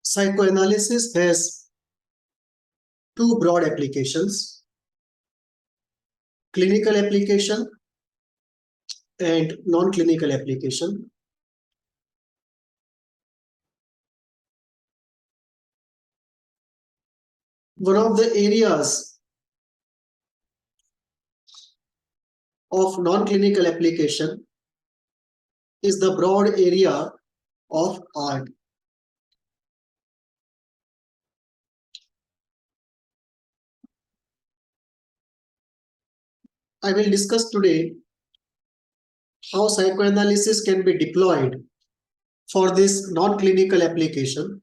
Psychoanalysis has two broad applications: clinical application and non-clinical application. One of the areas of non-clinical application is the broad area of art. I will discuss today how psychoanalysis can be deployed for this non-clinical application.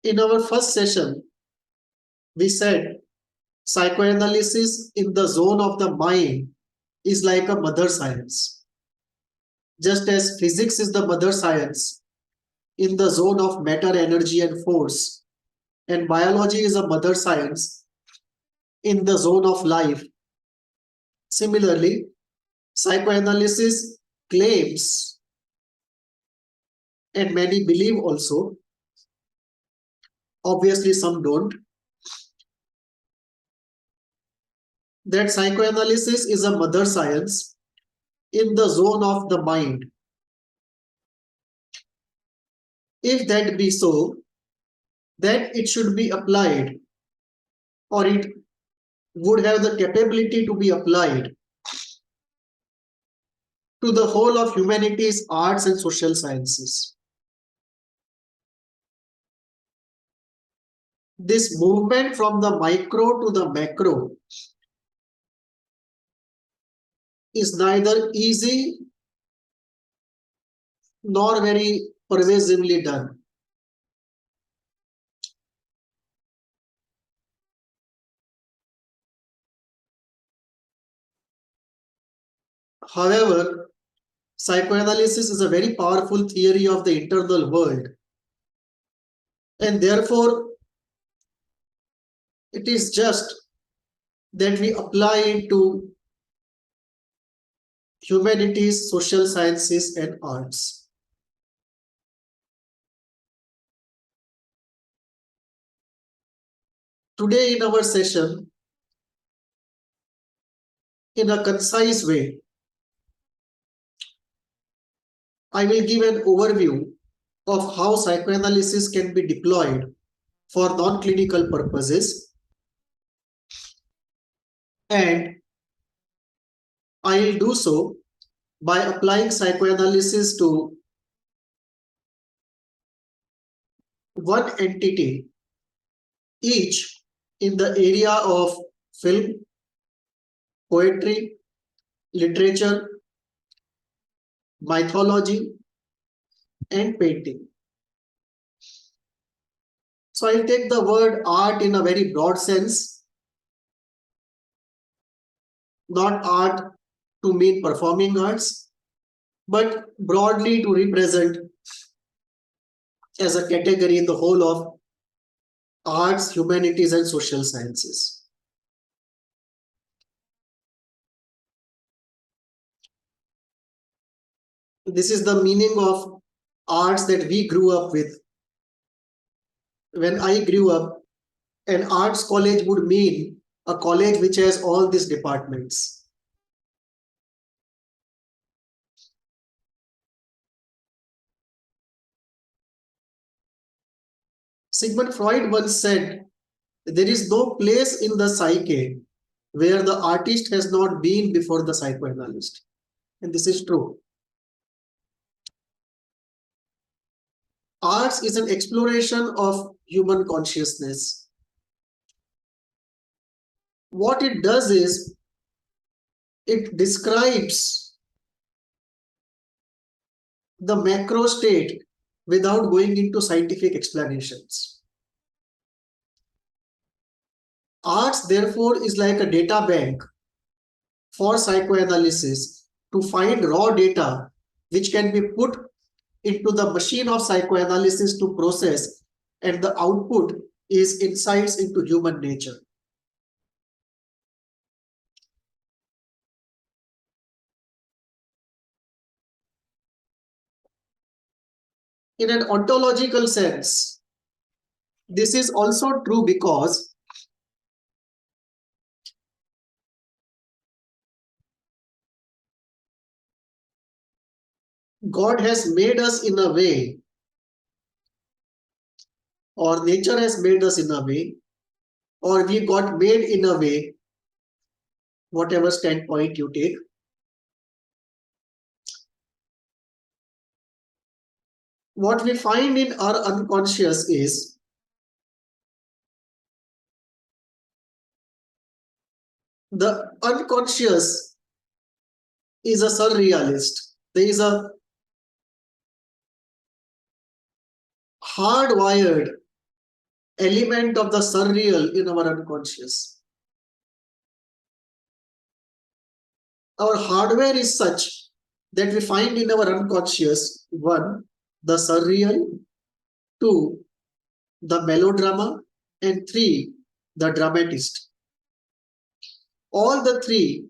In our first session, we said psychoanalysis in the zone of the mind is like a mother science. Just as physics is the mother science in the zone of matter, energy, and force, and biology is a mother science in the zone of life. Similarly, psychoanalysis claims, and many believe also, obviously some don't, that psychoanalysis is a mother science in the zone of the mind. If that be so, then it should be applied, or it would have the capability to be applied to the whole of humanities, arts, and social sciences. This movement from the micro to the macro is neither easy nor very pervasively done. However, psychoanalysis is a very powerful theory of the internal world, and therefore it is just that we apply it to humanities, social sciences, and arts. Today in our session, in a concise way, I will give an overview of how psychoanalysis can be deployed for non-clinical purposes, and I will do so by applying psychoanalysis to one entity each in the area of film, poetry, literature, mythology, and painting. So I'll take the word art in a very broad sense, not art to mean performing arts, but broadly to represent as a category in the whole of arts, humanities, and social sciences. This is the meaning of arts that we grew up with. When I grew up, an arts college would mean a college which has all these departments. Sigmund Freud once said, there is no place in the psyche where the artist has not been before the psychoanalyst. And this is true. Arts is an exploration of human consciousness. What it does is, it describes the macro state without going into scientific explanations. Arts, therefore, is like a data bank for psychoanalysis to find raw data which can be put into the machine of psychoanalysis to process, and the output is insights into human nature. In an ontological sense, this is also true because God has made us in a way, or nature has made us in a way, or we got made in a way, whatever standpoint you take. What we find in our unconscious is the unconscious is a surrealist. There is a hardwired element of the surreal in our unconscious. Our hardware is such that we find in our unconscious, one, the surreal, two, the melodrama, and three, the dramatist. All the three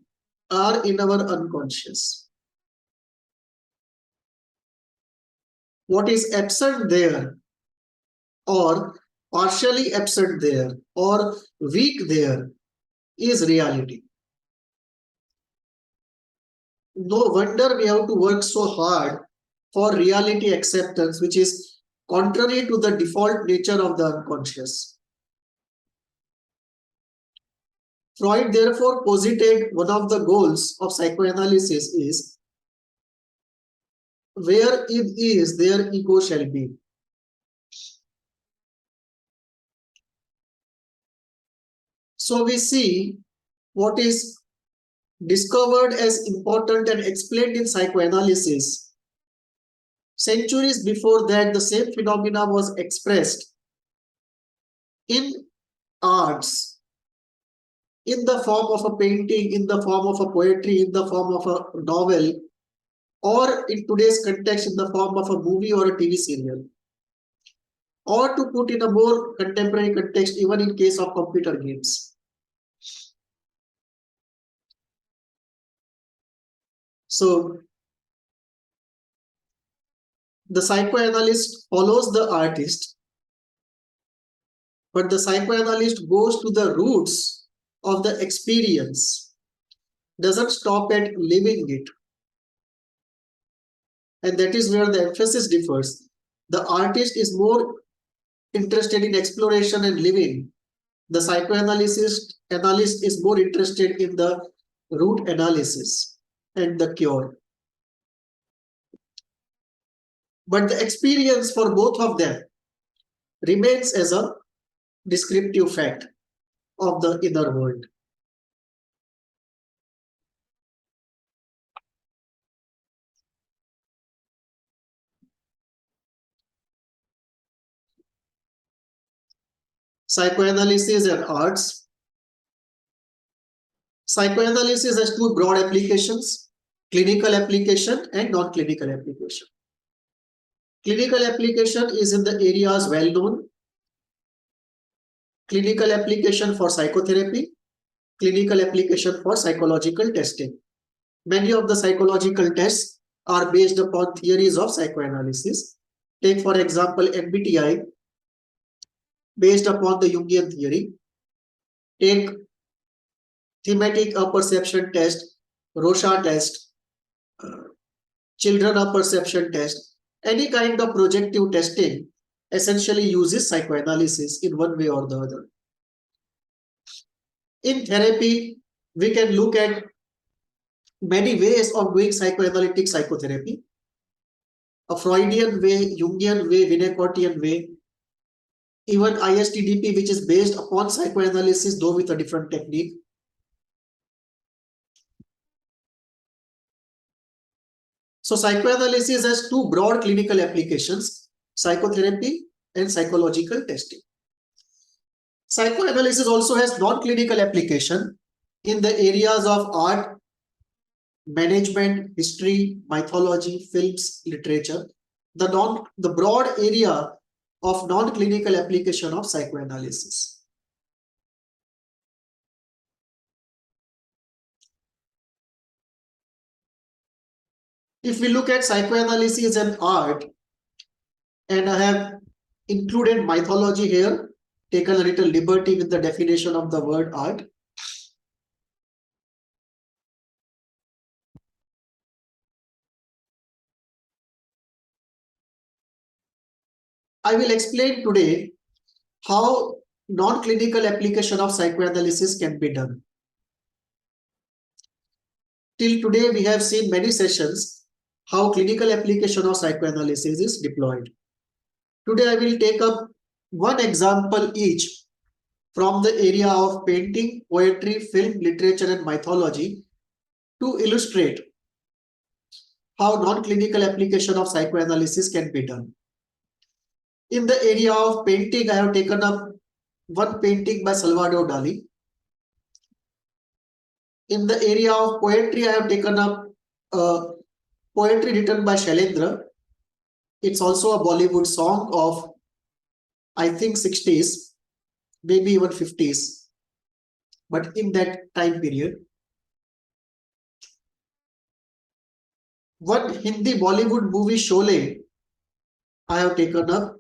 are in our unconscious. What is absent there, or partially absent there, or weak there, is reality. No wonder we have to work so hard for reality acceptance, which is contrary to the default nature of the unconscious. Freud therefore posited one of the goals of psychoanalysis is where it is, there ego shall be. So we see what is discovered as important and explained in psychoanalysis. Centuries before that, the same phenomena was expressed in arts, in the form of a painting, in the form of a poetry, in the form of a novel, or in today's context, in the form of a movie or a TV serial. Or to put in a more contemporary context, even in case of computer games. So the psychoanalyst follows the artist, but the psychoanalyst goes to the roots of the experience, doesn't stop at living it. And that is where the emphasis differs. The artist is more interested in exploration and living. The psychoanalyst analyst is more interested in the root analysis and the cure. But the experience for both of them remains as a descriptive fact of the inner world. Psychoanalysis and arts. Psychoanalysis has two broad applications, clinical application and non-clinical application. Clinical application is in the areas well known. Clinical application for psychotherapy, clinical application for psychological testing. Many of the psychological tests are based upon theories of psychoanalysis. Take, for example, MBTI, based upon the Jungian theory. Take thematic apperception test, Rorschach test, children apperception test. Any kind of projective testing essentially uses psychoanalysis in one way or the other. In therapy, we can look at many ways of doing psychoanalytic psychotherapy. A Freudian way, Jungian way, Winnicottian way, even ISTDP, which is based upon psychoanalysis, though with a different technique. So psychoanalysis has two broad clinical applications, psychotherapy and psychological testing. Psychoanalysis also has non-clinical application in the areas of art, management, history, mythology, films, literature. The broad area of non-clinical application of psychoanalysis. If we look at psychoanalysis and art, And I have included mythology here, taken a little liberty with the definition of the word art. I will explain today how non-clinical application of psychoanalysis can be done. Till today, we have seen many sessions how clinical application of psychoanalysis is deployed. Today, I will take up one example each from the area of painting, poetry, film, literature, and mythology to illustrate how non-clinical application of psychoanalysis can be done. In the area of painting, I have taken up one painting by Salvador Dali. In the area of poetry, I have taken up poetry written by Shailendra. It's also a Bollywood song of, I think, 60s, maybe even 50s, but in that time period. One Hindi Bollywood movie, Chalet, I have taken up.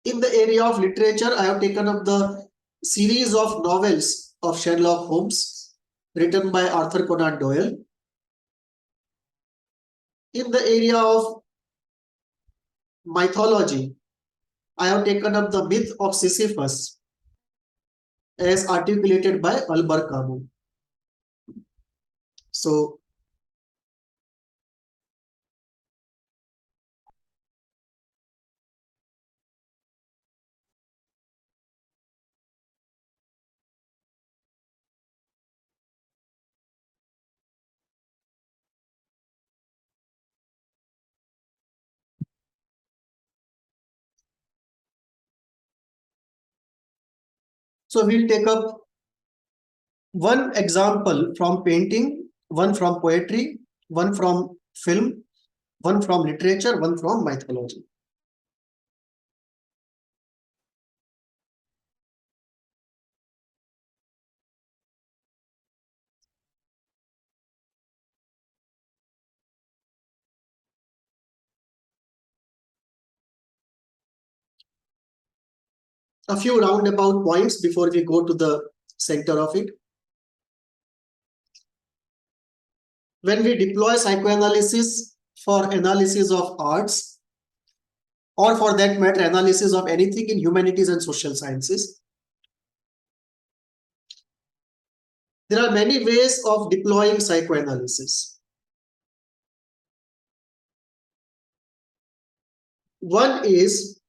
In the area of literature, I have taken up the series of novels of Sherlock Holmes, written by Arthur Conan Doyle. In the area of mythology, I have taken up the myth of Sisyphus as articulated by Albert Camus. So, we'll take up one example from painting, one from poetry, one from film, one from literature, one from mythology. A few roundabout points before we go to the center of it. When we deploy psychoanalysis for analysis of arts, or for that matter, analysis of anything in humanities and social sciences, there are many ways of deploying psychoanalysis. One is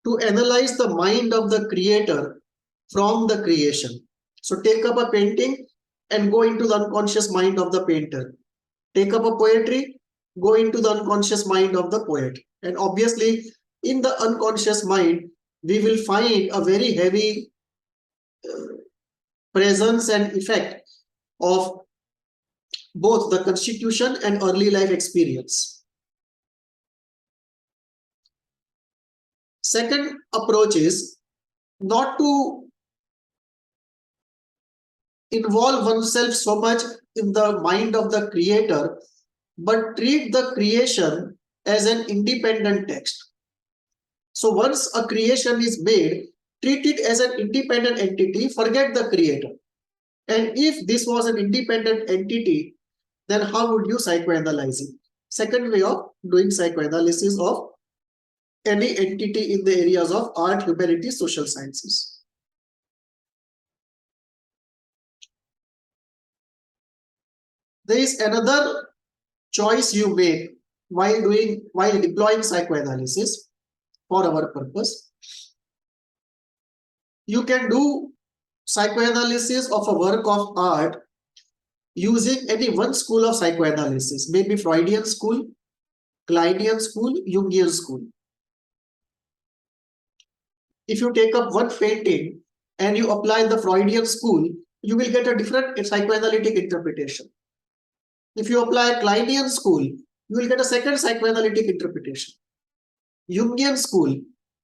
to analyze the mind of the creator from the creation. So take up a painting and go into the unconscious mind of the painter. Take up a poetry, go into the unconscious mind of the poet. And obviously, in the unconscious mind, we will find a very heavy presence and effect of both the constitution and early life experience. Second approach is not to involve oneself so much in the mind of the creator, but treat the creation as an independent text. So once a creation is made, treat it as an independent entity, forget the creator. And if this was an independent entity, then how would you psychoanalyze it? Second way of doing psychoanalysis of any entity in the areas of art, humanities, social sciences. There is another choice you make while deploying psychoanalysis for our purpose. You can do psychoanalysis of a work of art using any one school of psychoanalysis, maybe Freudian school, Kleinian school, Jungian school. If you take up one painting and you apply the Freudian school, you will get a different psychoanalytic interpretation. If you apply a Kleinian school, you will get a second psychoanalytic interpretation. Jungian school,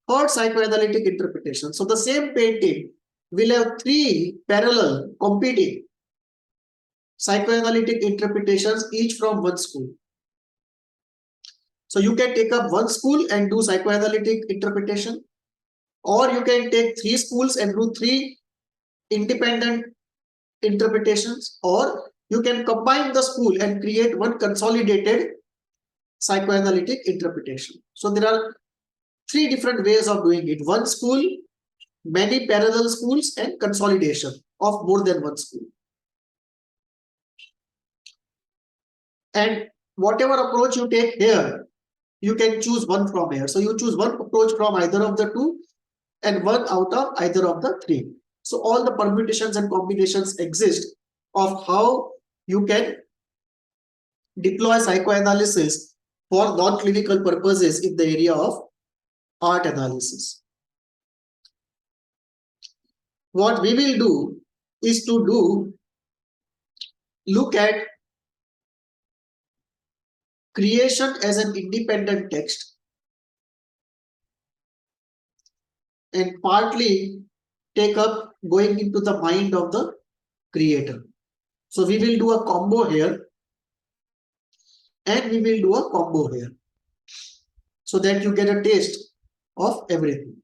third psychoanalytic interpretation. So the same painting will have three parallel competing psychoanalytic interpretations, each from one school. So you can take up one school and do psychoanalytic interpretation, or you can take three schools and do three independent interpretations, or you can combine the school and create one consolidated psychoanalytic interpretation. So there are three different ways of doing it: one school, many parallel schools, and consolidation of more than one school. And whatever approach you take here, you can choose one from here. So you choose one approach from either of the two and one out of either of the three. So all the permutations and combinations exist of how you can deploy psychoanalysis for non-clinical purposes in the area of art analysis. What we will do is to look at creation as an independent text and partly take up going into the mind of the creator. So we will do a combo here and we will do a combo here so that you get a taste of everything.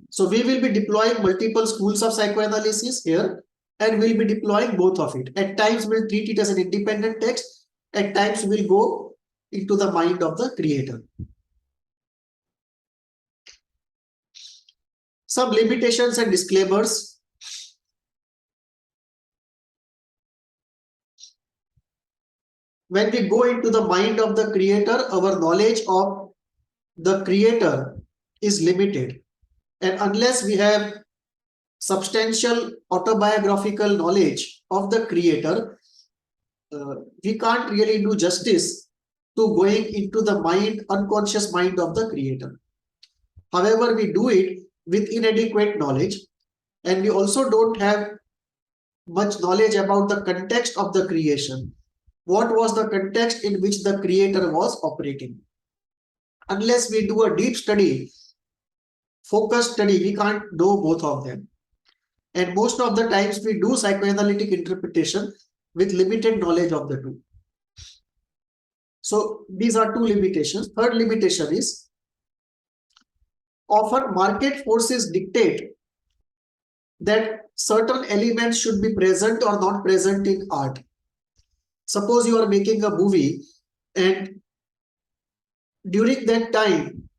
So we will be deploying multiple schools of psychoanalysis here, and we'll be deploying both of it. At times we'll treat it as an independent text, at times we'll go into the mind of the creator. Some limitations and disclaimers. When we go into the mind of the creator, our knowledge of the creator is limited. And unless we have substantial autobiographical knowledge of the creator, we can't really do justice to going into the mind, unconscious mind of the creator. However, we do it with inadequate knowledge, and we also don't have much knowledge about the context of the creation. What was the context in which the creator was operating? Unless we do a deep study, focused study, we can't know both of them. And most of the times we do psychoanalytic interpretation with limited knowledge of the two. So these are two limitations. Third limitation is often market forces dictate that certain elements should be present or not present in art. Suppose you are making a movie and during that time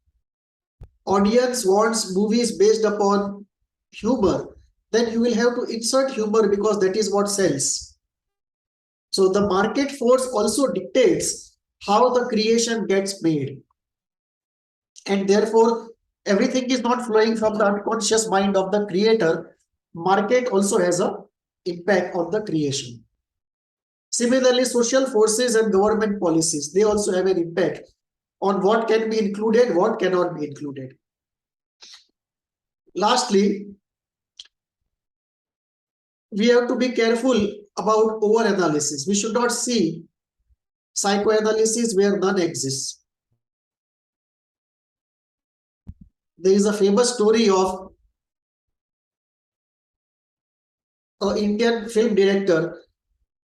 audience wants movies based upon humor, then you will have to insert humor because that is what sells. So the market force also dictates how the creation gets made. And therefore, everything is not flowing from the unconscious mind of the creator. Market also has an impact on the creation. Similarly, social forces and government policies, they also have an impact on what can be included, what cannot be included. Lastly, we have to be careful about over-analysis. We should not see psychoanalysis where none exists. There is a famous story of an Indian film director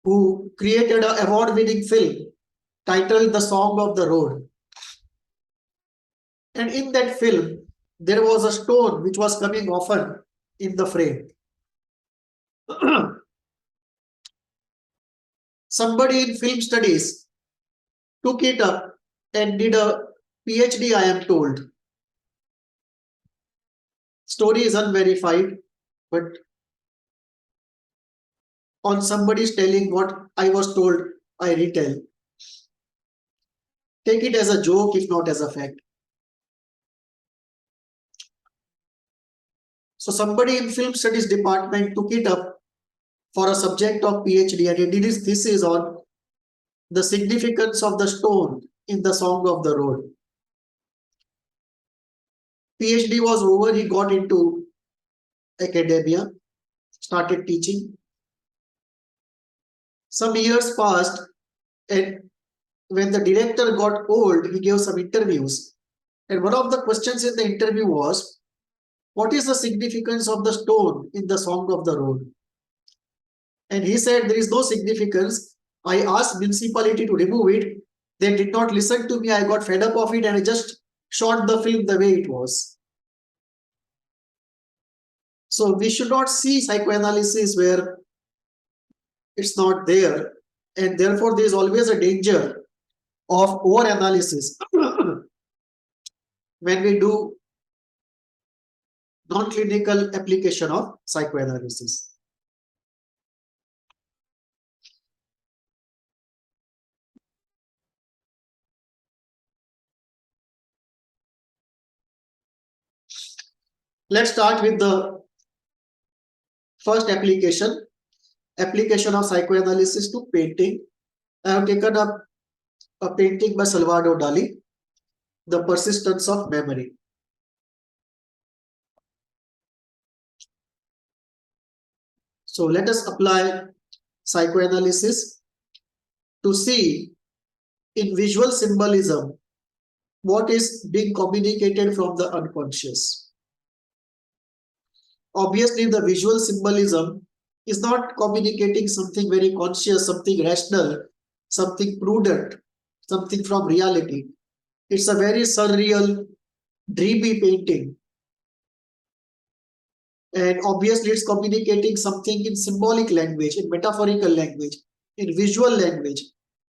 who created an award-winning film titled The Song of the Road. And in that film, there was a stone which was coming often in the frame. Somebody in film studies took it up and did a PhD, I am told. Story is unverified, but on somebody's telling what I was told, I retell. Take it as a joke, if not as a fact. So somebody in film studies department took it up for a subject of PhD and he did his thesis on the significance of the stone in the Song of the Road. PhD was over, he got into academia, started teaching. Some years passed, and when the director got old, he gave some interviews. And one of the questions in the interview was, what is the significance of the stone in the Song of the Road? And he said there is no significance. I asked municipality to remove it. They did not listen to me. I got fed up of it and I just shot the film the way it was. So we should not see psychoanalysis where it's not there. And therefore, there is always a danger of over-analysis when we do non-clinical application of psychoanalysis. Let's start with the first application of psychoanalysis to painting. I have taken up a painting by Salvador Dali, The Persistence of Memory. So let us apply psychoanalysis to see in visual symbolism what is being communicated from the unconscious. Obviously, the visual symbolism is not communicating something very conscious, something rational, something prudent, something from reality. It's a very surreal, dreamy painting. And obviously, it's communicating something in symbolic language, in metaphorical language, in visual language.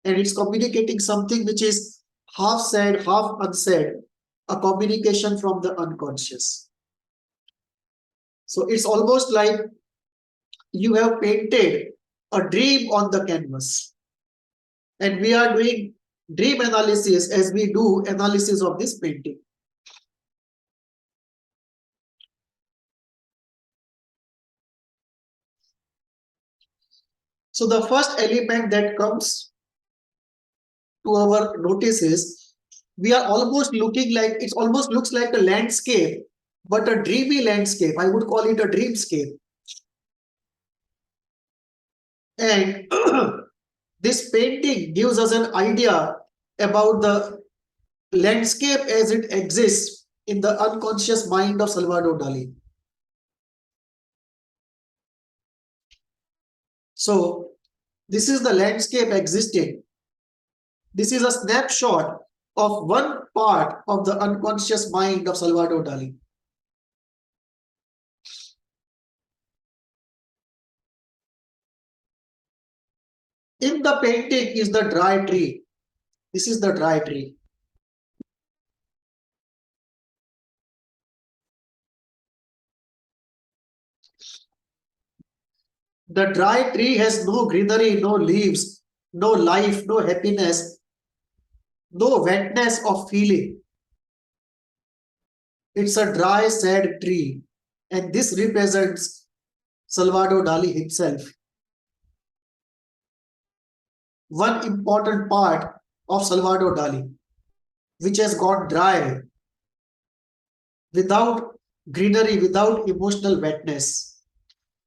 And it's communicating something which is half said, half unsaid, a communication from the unconscious. So it's almost like you have painted a dream on the canvas. And we are doing dream analysis as we do analysis of this painting. So the first element that comes to our notice is we are almost looking like, it almost looks like a landscape, but a dreamy landscape. I would call it a dreamscape. And this painting gives us an idea about the landscape as it exists in the unconscious mind of Salvador Dali. So this is the landscape existing. This is a snapshot of one part of the unconscious mind of Salvador Dali. In the painting is the dry tree. This is the dry tree. The dry tree has no greenery, no leaves, no life, no happiness, no wetness of feeling. It's a dry, sad tree. And this represents Salvador Dali himself. One important part of Salvador Dali, which has gone dry, without greenery, without emotional wetness.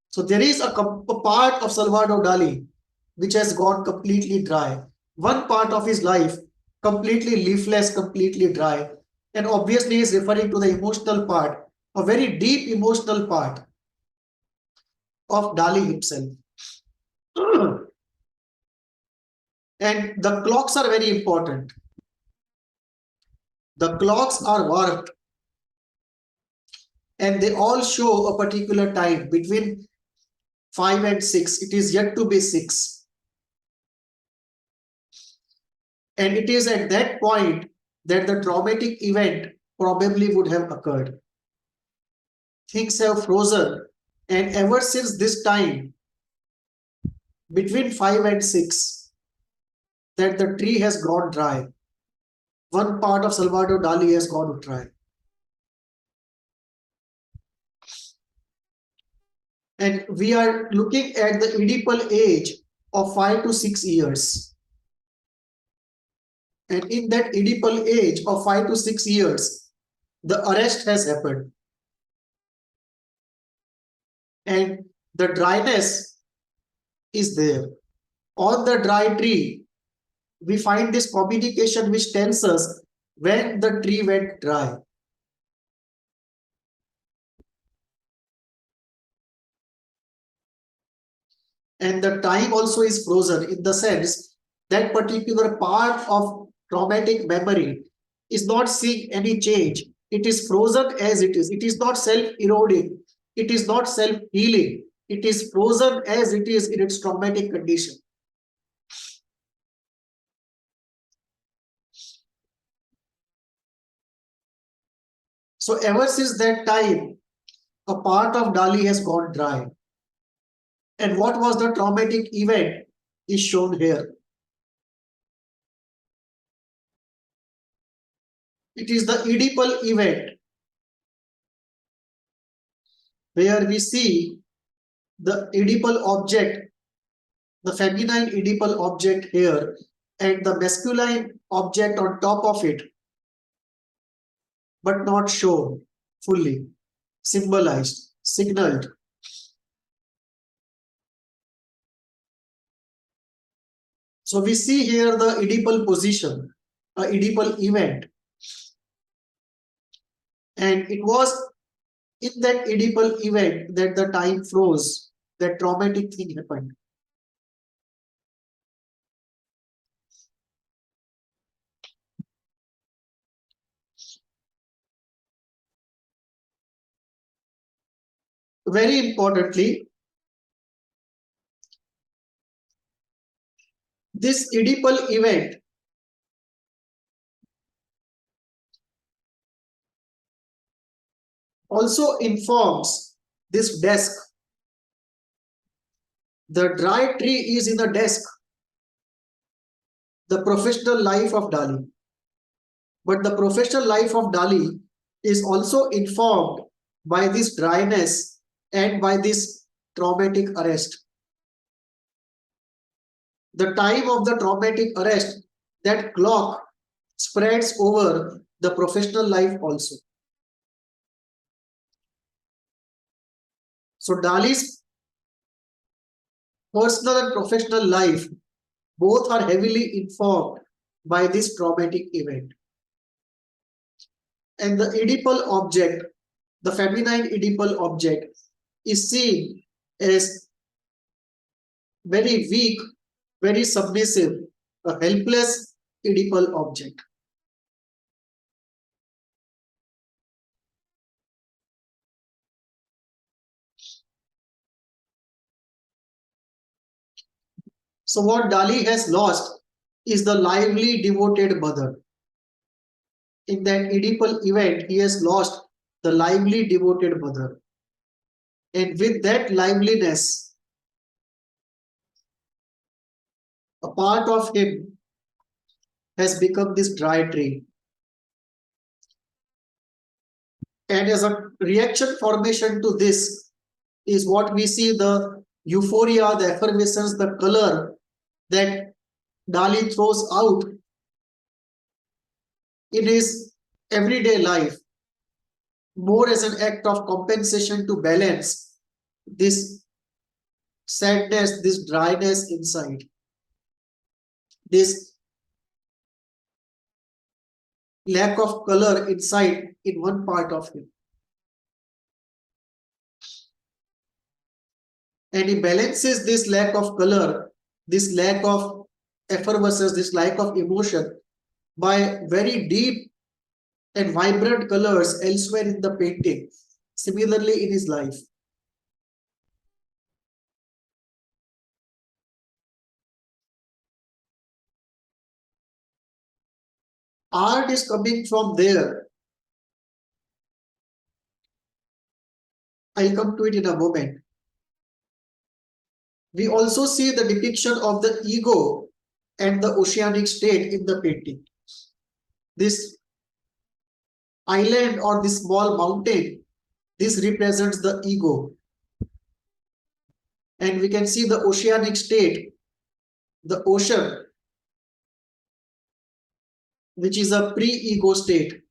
So there is a part of Salvador Dali which has gone completely dry. One part of his life completely leafless, completely dry. And obviously is referring to the emotional part, a very deep emotional part of Dali himself. And the clocks are very important. The clocks are warped and they all show a particular time between 5 and 6. It is yet to be 6. And it is at that point that the traumatic event probably would have occurred. Things have frozen, and ever since this time, between 5 and 6, that the tree has gone dry. One part of Salvador Dali has gone dry. And we are looking at the Oedipal age of 5 to 6 years. And in that Oedipal age of 5 to 6 years, the arrest has happened. And the dryness is there. On the dry tree, we find this communication which tells us when the tree went dry. And the time also is frozen in the sense that particular part of traumatic memory is not seeing any change. It is frozen as it is. It is not self-eroding. It is not self-healing. It is frozen as it is in its traumatic condition. So ever since that time, a part of Dali has gone dry. And what was the traumatic event is shown here. It is the Oedipal event where we see the Oedipal object, the feminine Oedipal object here, and the masculine object on top of it, but not shown fully, symbolized, signaled. So we see here the Oedipal position, a Oedipal event. And it was in that Oedipal event that the time froze, that traumatic thing happened. Very importantly, this Oedipal event also informs this desk. The dry tree is in the desk, the professional life of Dali. But the professional life of Dali is also informed by this dryness and by this traumatic arrest. The time of the traumatic arrest, that clock spreads over the professional life also. So Dali's personal and professional life both are heavily informed by this traumatic event. And the Oedipal object, the feminine Oedipal object, is seen as very weak, very submissive, a helpless Oedipal object. So what Dali has lost is the lively, devoted mother. In that Oedipal event, he has lost the lively, devoted mother. And with that liveliness, a part of him has become this dry tree. And as a reaction formation to this is what we see, the euphoria, the effervescence, the color that Dali throws out in his everyday life, more as an act of compensation to balance this sadness, this dryness inside, this lack of color inside in one part of him. And he balances this lack of color, this lack of effervescence, this lack of emotion by very deep and vibrant colors elsewhere in the painting, similarly in his life. Art is coming from there. I'll come to it in a moment. We also see the depiction of the ego and the oceanic state in the painting. This island or this small mountain, this represents the ego. And we can see the oceanic state, the ocean, which is a pre-ego state.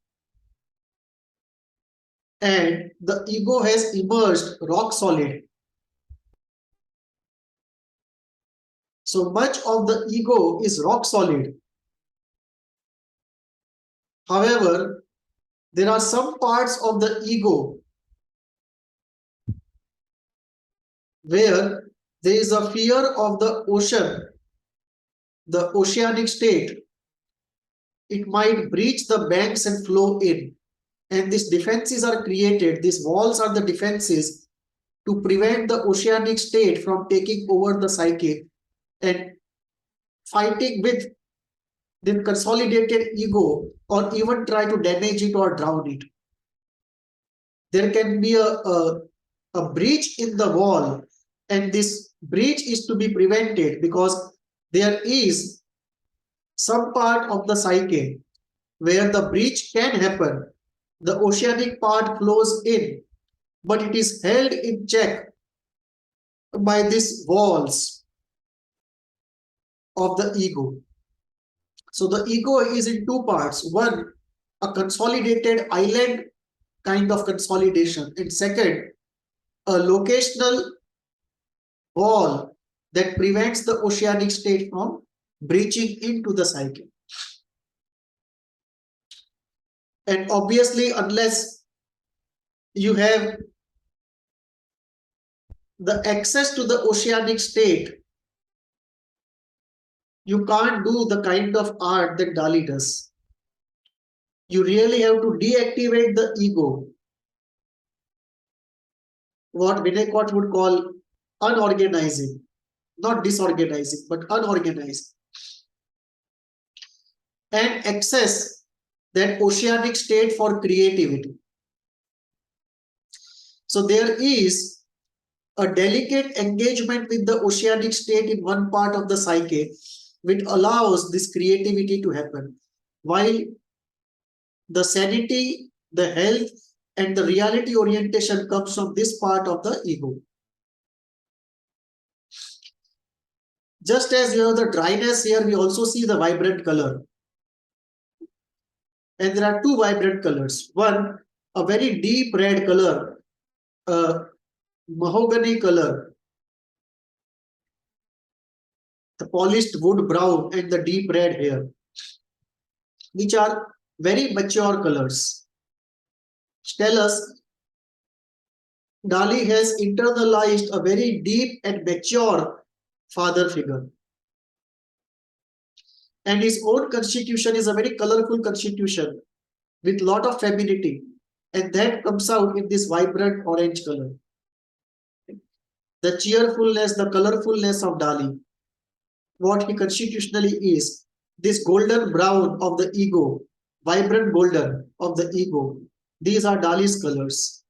And the ego has emerged rock solid. So much of the ego is rock solid. However, there are some parts of the ego where there is a fear of the ocean, the oceanic state. It might breach the banks and flow in. And these defenses are created, these walls are the defenses to prevent the oceanic state from taking over the psyche and fighting with the consolidated ego, or even try to damage it or drown it. There can be a breach in the wall, and this breach is to be prevented because there is some part of the psyche where the breach can happen. The oceanic part flows in, but it is held in check by these walls of the ego. So the ego is in two parts. One, a consolidated island kind of consolidation, and second, a locational wall that prevents the oceanic state from breaching into the psyche. And obviously, unless you have the access to the oceanic state, you can't do the kind of art that Dali does. You really have to deactivate the ego, what Winnicott would call unorganizing, not disorganizing, but unorganized, and access that oceanic state for creativity. So there is a delicate engagement with the oceanic state in one part of the psyche, which allows this creativity to happen, while the sanity, the health, and the reality orientation comes from this part of the ego. Just as you have the dryness here, we also see the vibrant color. And there are two vibrant colors. One, a very deep red color, mahogany color, the polished wood brown, and the deep red here, which are very mature colors. Tell us, Dali has internalized a very deep and mature father figure. And his own constitution is a very colorful constitution with a lot of femininity. And that comes out in this vibrant orange color. The cheerfulness, the colorfulness of Dali, what he constitutionally is, this golden brown of the ego, vibrant golden of the ego, these are Dali's colors.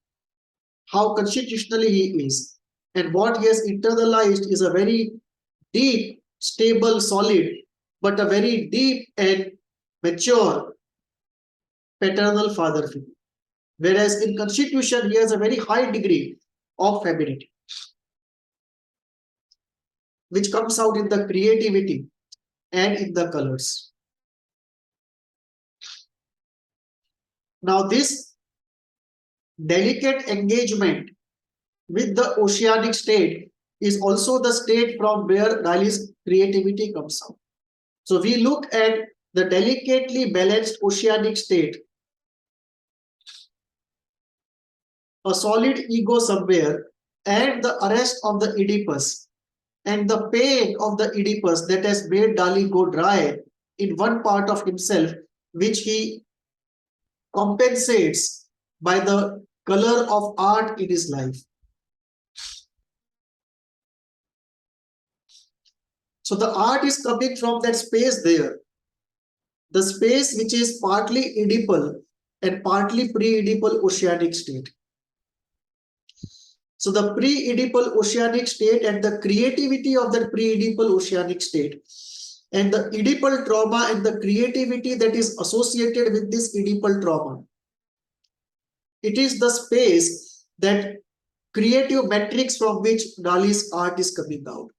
How constitutionally he is. And what he has internalized is a very deep, stable, solid, but a very deep and mature paternal father figure. Whereas in constitution, he has a very high degree of femininity, which comes out in the creativity and in the colors. Now, this delicate engagement with the oceanic state is also the state from where Dali's creativity comes out. So we look at the delicately balanced oceanic state, a solid ego somewhere, and the arrest of the Oedipus, and the pain of the Oedipus that has made Dali go dry in one part of himself, which he compensates by the color of art in his life. So the art is coming from that space there, the space which is partly Oedipal and partly pre-Oedipal oceanic state. So the pre-Oedipal oceanic state and the creativity of that pre-Oedipal oceanic state, and the Oedipal trauma and the creativity that is associated with this Oedipal trauma. It is the space, that creative matrix from which Dali's art is coming out.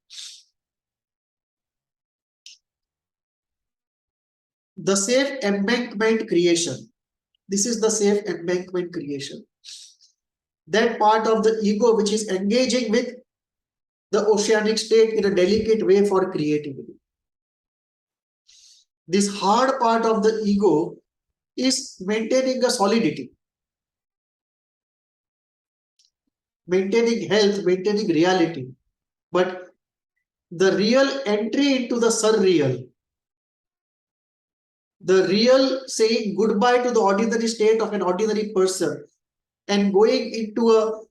The safe embankment creation. This is the safe embankment creation. That part of the ego which is engaging with the oceanic state in a delicate way for creativity. This hard part of the ego is maintaining a solidity, maintaining health, maintaining reality. But the real entry into the surreal, the real saying goodbye to the ordinary state of an ordinary person and going into a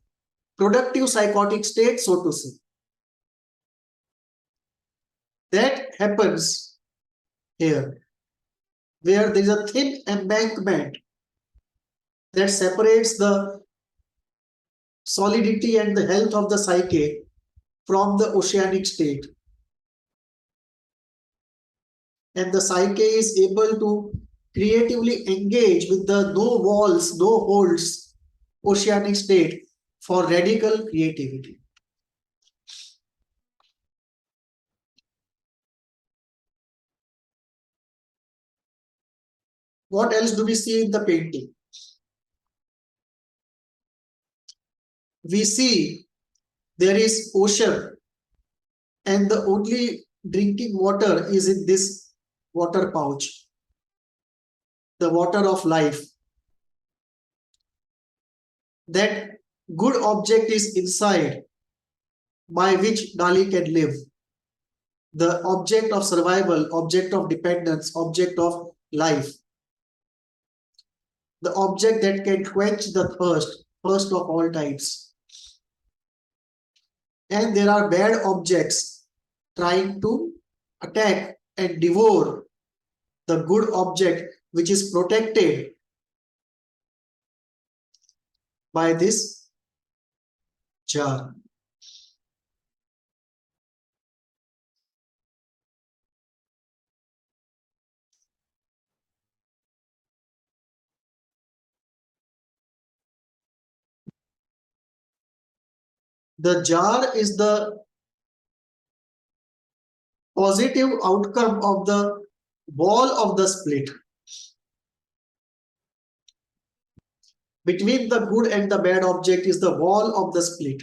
productive psychotic state, so to say. That happens here, where there is a thin embankment that separates the solidity and the health of the psyche from the oceanic state. And the psyche is able to creatively engage with the no walls, no holds oceanic state for radical creativity. What else do we see in the painting? We see there is ocean and the only drinking water is in this water pouch, the water of life. That good object is inside by which Dali can live. The object of survival, object of dependence, object of life. The object that can quench the thirst of all types. And there are bad objects trying to attack and devour the good object which is protected by this jar. The jar is the positive outcome of the wall of the split. Between the good and the bad object is the wall of the split.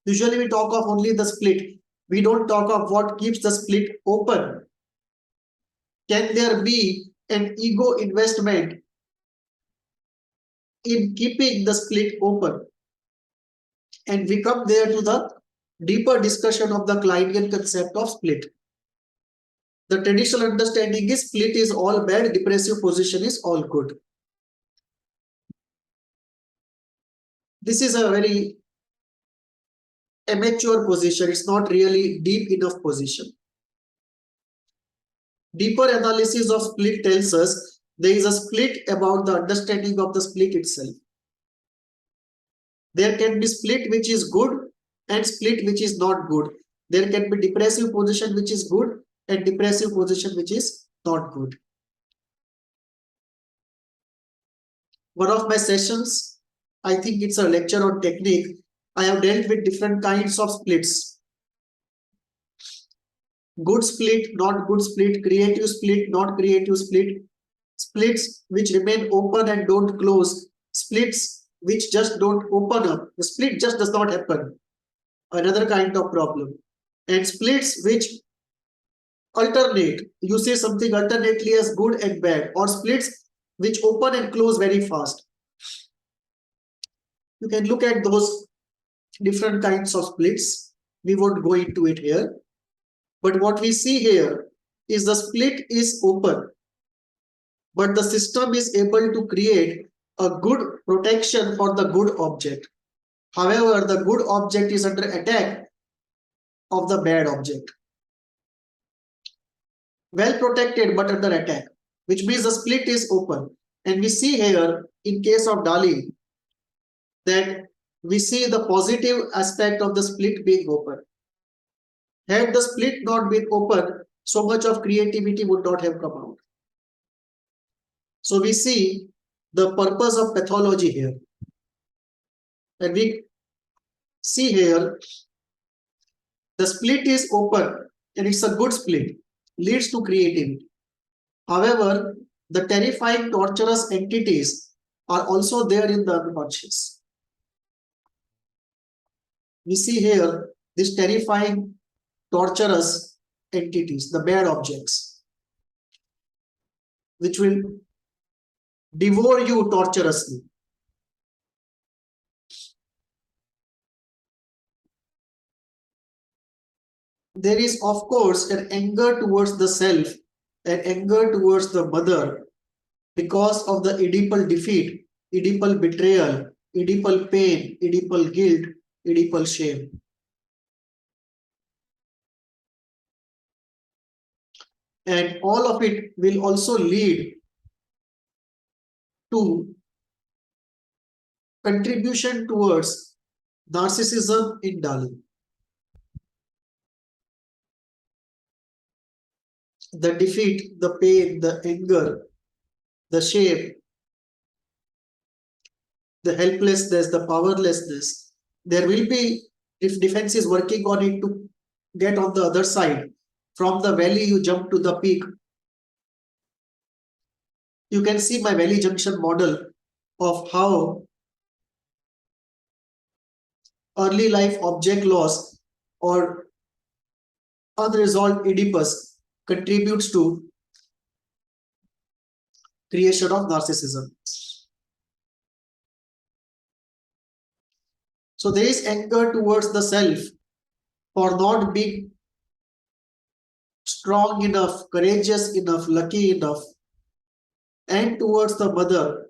Usually we talk of only the split. We don't talk of what keeps the split open. Can there be an ego investment in keeping the split open? And we come there to the deeper discussion of the Kleinian concept of split. The traditional understanding is split is all bad, depressive position is all good. This is a very amateur position. It's not really deep enough position. Deeper analysis of split tells us there is a split about the understanding of the split itself. There can be split which is good and split which is not good. There can be depressive position which is good and depressive position which is not good. One of my sessions, I think it's a lecture on technique, I have dealt with different kinds of splits. Good split, not good split, creative split, not creative split, splits which remain open and don't close, splits which just don't open up. The split just does not happen. Another kind of problem. And splits which alternate. You say something alternately as good and bad, or splits which open and close very fast. You can look at those different kinds of splits. We won't go into it here. But what we see here is the split is open, but the system is able to create a good protection for the good object. However, the good object is under attack of the bad object. Well protected but under attack, which means the split is open. And we see here in case of Dali that we see the positive aspect of the split being open. Had the split not been open, so much of creativity would not have come out. So we see the purpose of pathology here. And we see here the split is open and it's a good split, leads to creativity. However, the terrifying torturous entities are also there in the unconscious. We see here this terrifying torturous entities, the bad objects, which will devour you torturously. There is, of course, an anger towards the self, an anger towards the mother because of the Oedipal defeat, Oedipal betrayal, Oedipal pain, Oedipal guilt, Oedipal shame. And all of it will also lead to contribution towards narcissism in Dali. The defeat, the pain, the anger, the shame, the helplessness, the powerlessness. There will be, if defense is working on it to get on the other side, from the valley you jump to the peak. You can see my valley junction model of how early life object loss or unresolved Oedipus contributes to creation of narcissism. So there is anger towards the self for not being strong enough, courageous enough, lucky enough, and towards the mother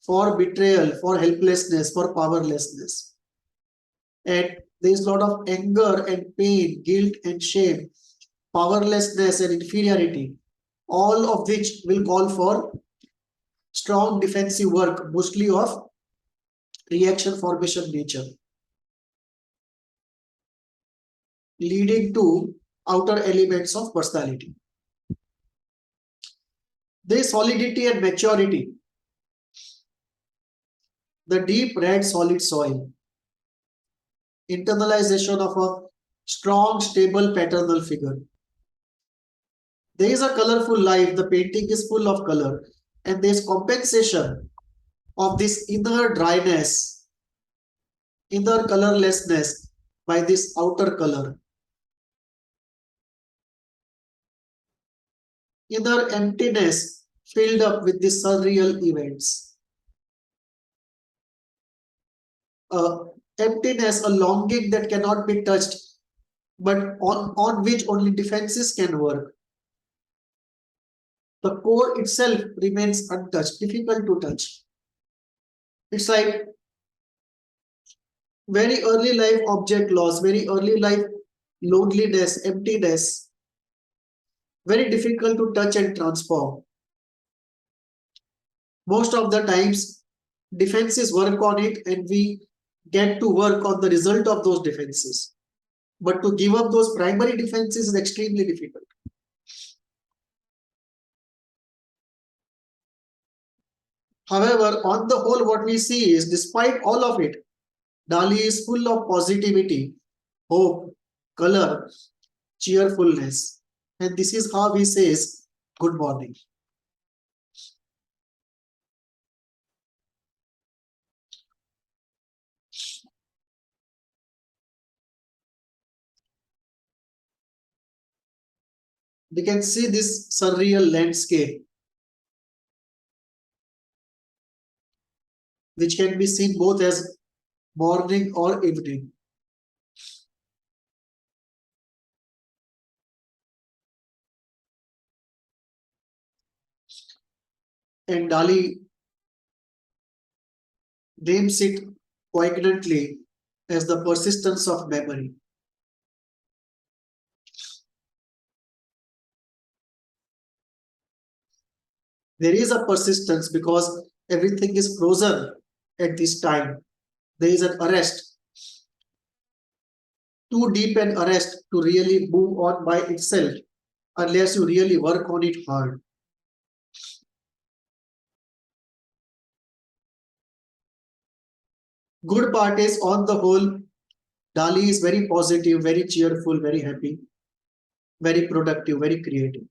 for betrayal, for helplessness, for powerlessness. And there is a lot of anger and pain, guilt and shame, powerlessness and inferiority, all of which will call for strong defensive work, mostly of reaction formation nature, leading to outer elements of personality. There is solidity and maturity, the deep red solid soil, internalization of a strong, stable paternal figure. There is a colorful life, the painting is full of color, and there is compensation of this inner dryness, inner colorlessness by this outer color. Inner emptiness filled up with these surreal events. Emptiness, a longing that cannot be touched, but on which only defenses can work. The core itself remains untouched, difficult to touch. It's like very early life object loss, very early life loneliness, emptiness, very difficult to touch and transform. Most of the times, defenses work on it and we get to work on the result of those defenses. But to give up those primary defenses is extremely difficult. However, on the whole, what we see is despite all of it, Dali is full of positivity, hope, color, cheerfulness. And this is how he says, good morning. We can see this surreal landscape, which can be seen both as morning or evening. And Dali names it poignantly as the persistence of memory. There is a persistence because everything is frozen at this time. There is an arrest, too deep an arrest to really move on by itself unless you really work on it hard. Good part is on the whole, Dali is very positive, very cheerful, very happy, very productive, very creative.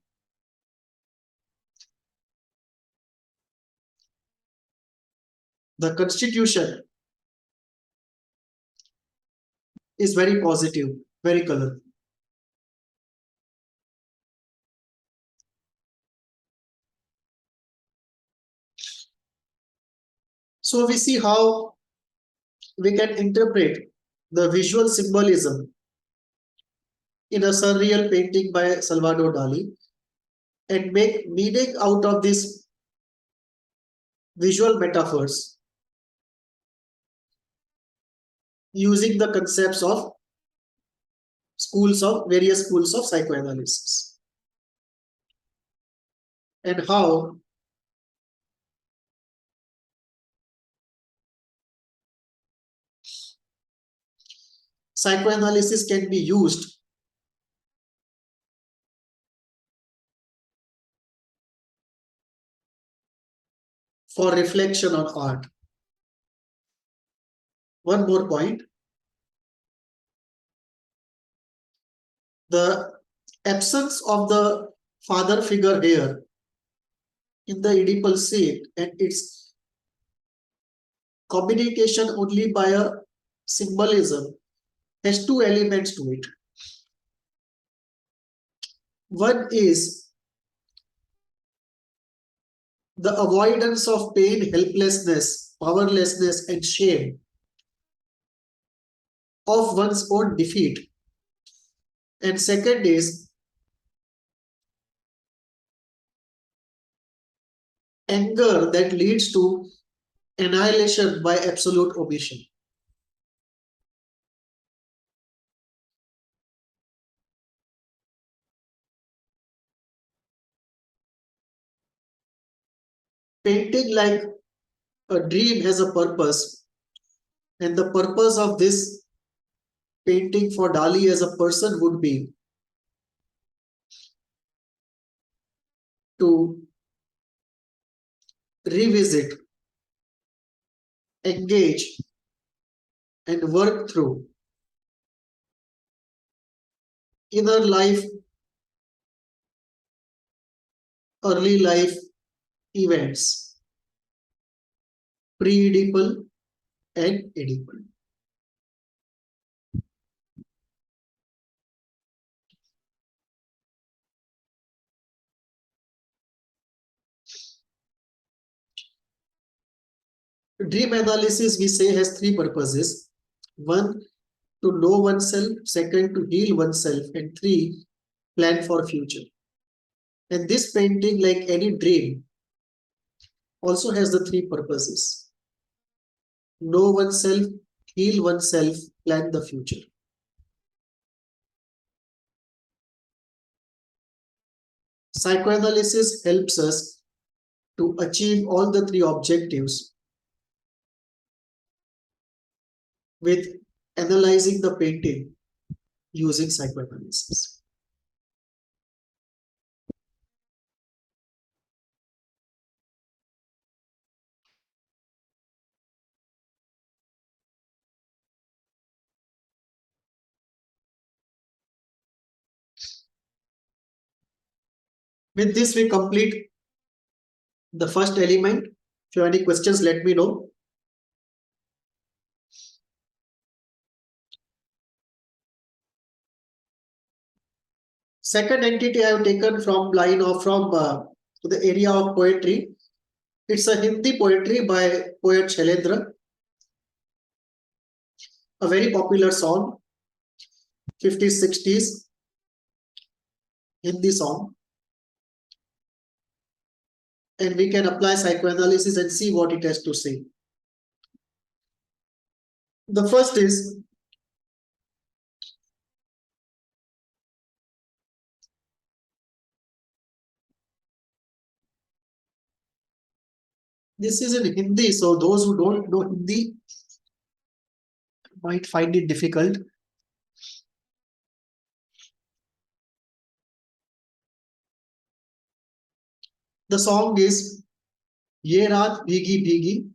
The constitution is very positive, very colorful. So we see how we can interpret the visual symbolism in a surreal painting by Salvador Dali and make meaning out of these visual metaphors using the concepts of various schools of psychoanalysis, and how psychoanalysis can be used for reflection on art. One more point: the absence of the father figure here in the Oedipal scene and its communication only by a symbolism has two elements to it. One is the avoidance of pain, helplessness, powerlessness, and shame of one's own defeat. And second is anger that leads to annihilation by absolute omission. Painting like a dream has a purpose, and the purpose of this painting for Dali as a person would be to revisit, engage, and work through inner life, early life events, pre-Oedipal and Oedipal. Dream analysis, we say, has three purposes. One, to know oneself. Second, to heal oneself. And three, plan for future. And this painting, like any dream, also has the three purposes: know oneself, heal oneself, plan the future. Psychoanalysis helps us to achieve all the three objectives with analyzing the painting using psychoanalysis. With this, we complete the first element. If you have any questions, let me know. Second entity I have taken from the area of poetry. It's a Hindi poetry by poet Shailendra, a very popular song, 50s, 60s, Hindi song. And we can apply psychoanalysis and see what it has to say. The first is, this is in Hindi, so those who don't know Hindi might find it difficult. The song is Ye Raat Bhigi Bhigi.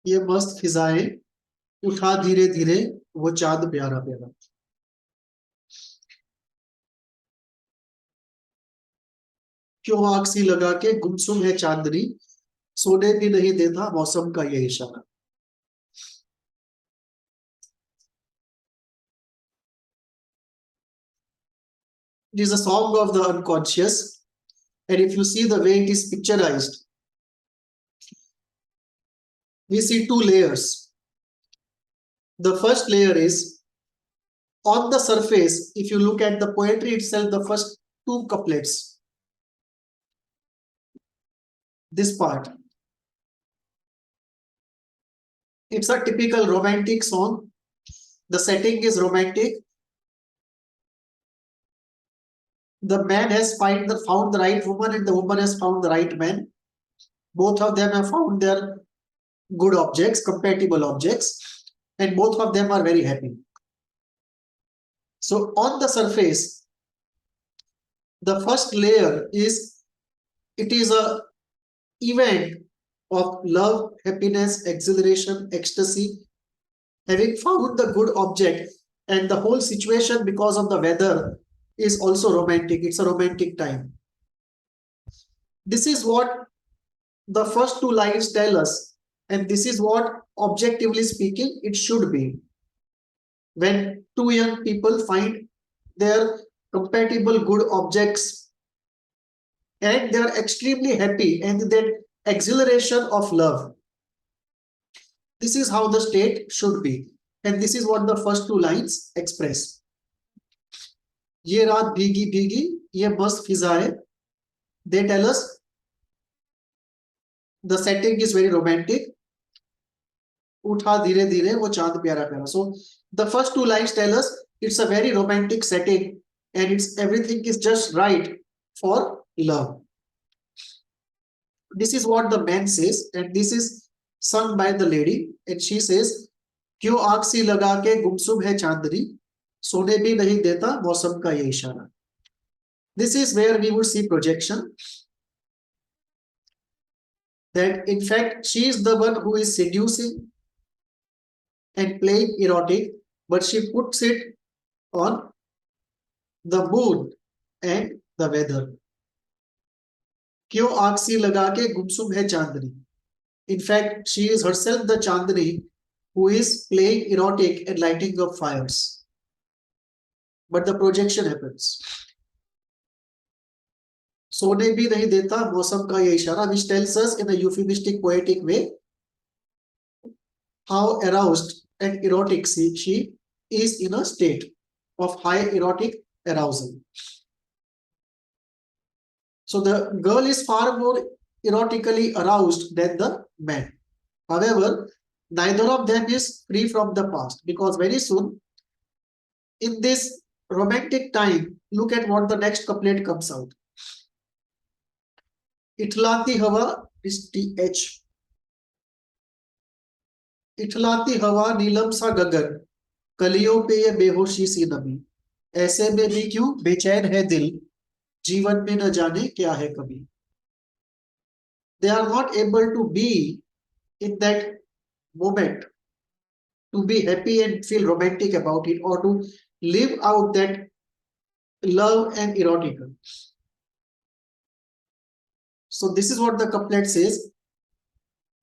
ये मस्त फिजाएं उठा धीरे धीरे वो चांद प्यारा प्यारा. क्यों आग सी लगा के गुमसुम है चांदनी, सोने भी नहीं देता मौसम का ये इशारा. It is a song of the unconscious, And if you see the way it is picturized, we see two layers. The first layer is on the surface. If you look at the poetry itself, the first two couplets, this part, it's a typical romantic song. The setting is romantic. The man has found the right woman and the woman has found the right man. Both of them have found their good objects, compatible objects, and both of them are very happy. So on the surface, the first layer is, it is a event of love, happiness, exhilaration, ecstasy, having found the good object, and the whole situation because of the weather is also romantic. It's a romantic time. This is what the first two lines tell us, and this is what, objectively speaking, it should be. When two young people find their compatible good objects and they are extremely happy, and that exhilaration of love, this is how the state should be, and this is what the first two lines express. ये रात भीगी भीगी ये मस्त फिजाएं, they tell us the setting is very romantic. उठा धीरे धीरे वो चांद प्यारा प्यारा. So the first two lines tell us it's a very romantic setting and it's everything is just right for love. This is what the man says, and this is sung by the lady, and she says, क्यों आग सी लगा के गुमसुम है चांदनी, सोने भी नहीं देता मौसम का ये इशारा. This is where we would see projection, that in fact she is the one who is seducing and playing erotic, but she puts it on the moon and the weather. क्यों आग सी लगा के गुमसुम है चांदनी. In fact, she is herself the Chandani who is playing erotic and lighting up fires. But the projection happens. सोने भी नहीं देता मौसम का ये इशारा, which tells us in a euphemistic poetic way how aroused and erotic she is in a state of high erotic arousal. So the girl is far more erotically aroused than the man. However, neither of them is free from the past, because very soon in this romantic time, look at what the next couplet comes out. इठलाती हवा is TH. इठलाती हवा नीलम सा गगन, कलियों पे ये बेहोशी सी नमी, ऐसे में भी क्यों बेचैन है दिल, जीवन में न जाने क्या है कभी. They are not able to be in that moment, to be happy and feel romantic about it, or to live out that love and erotica. So this is what the couplet says.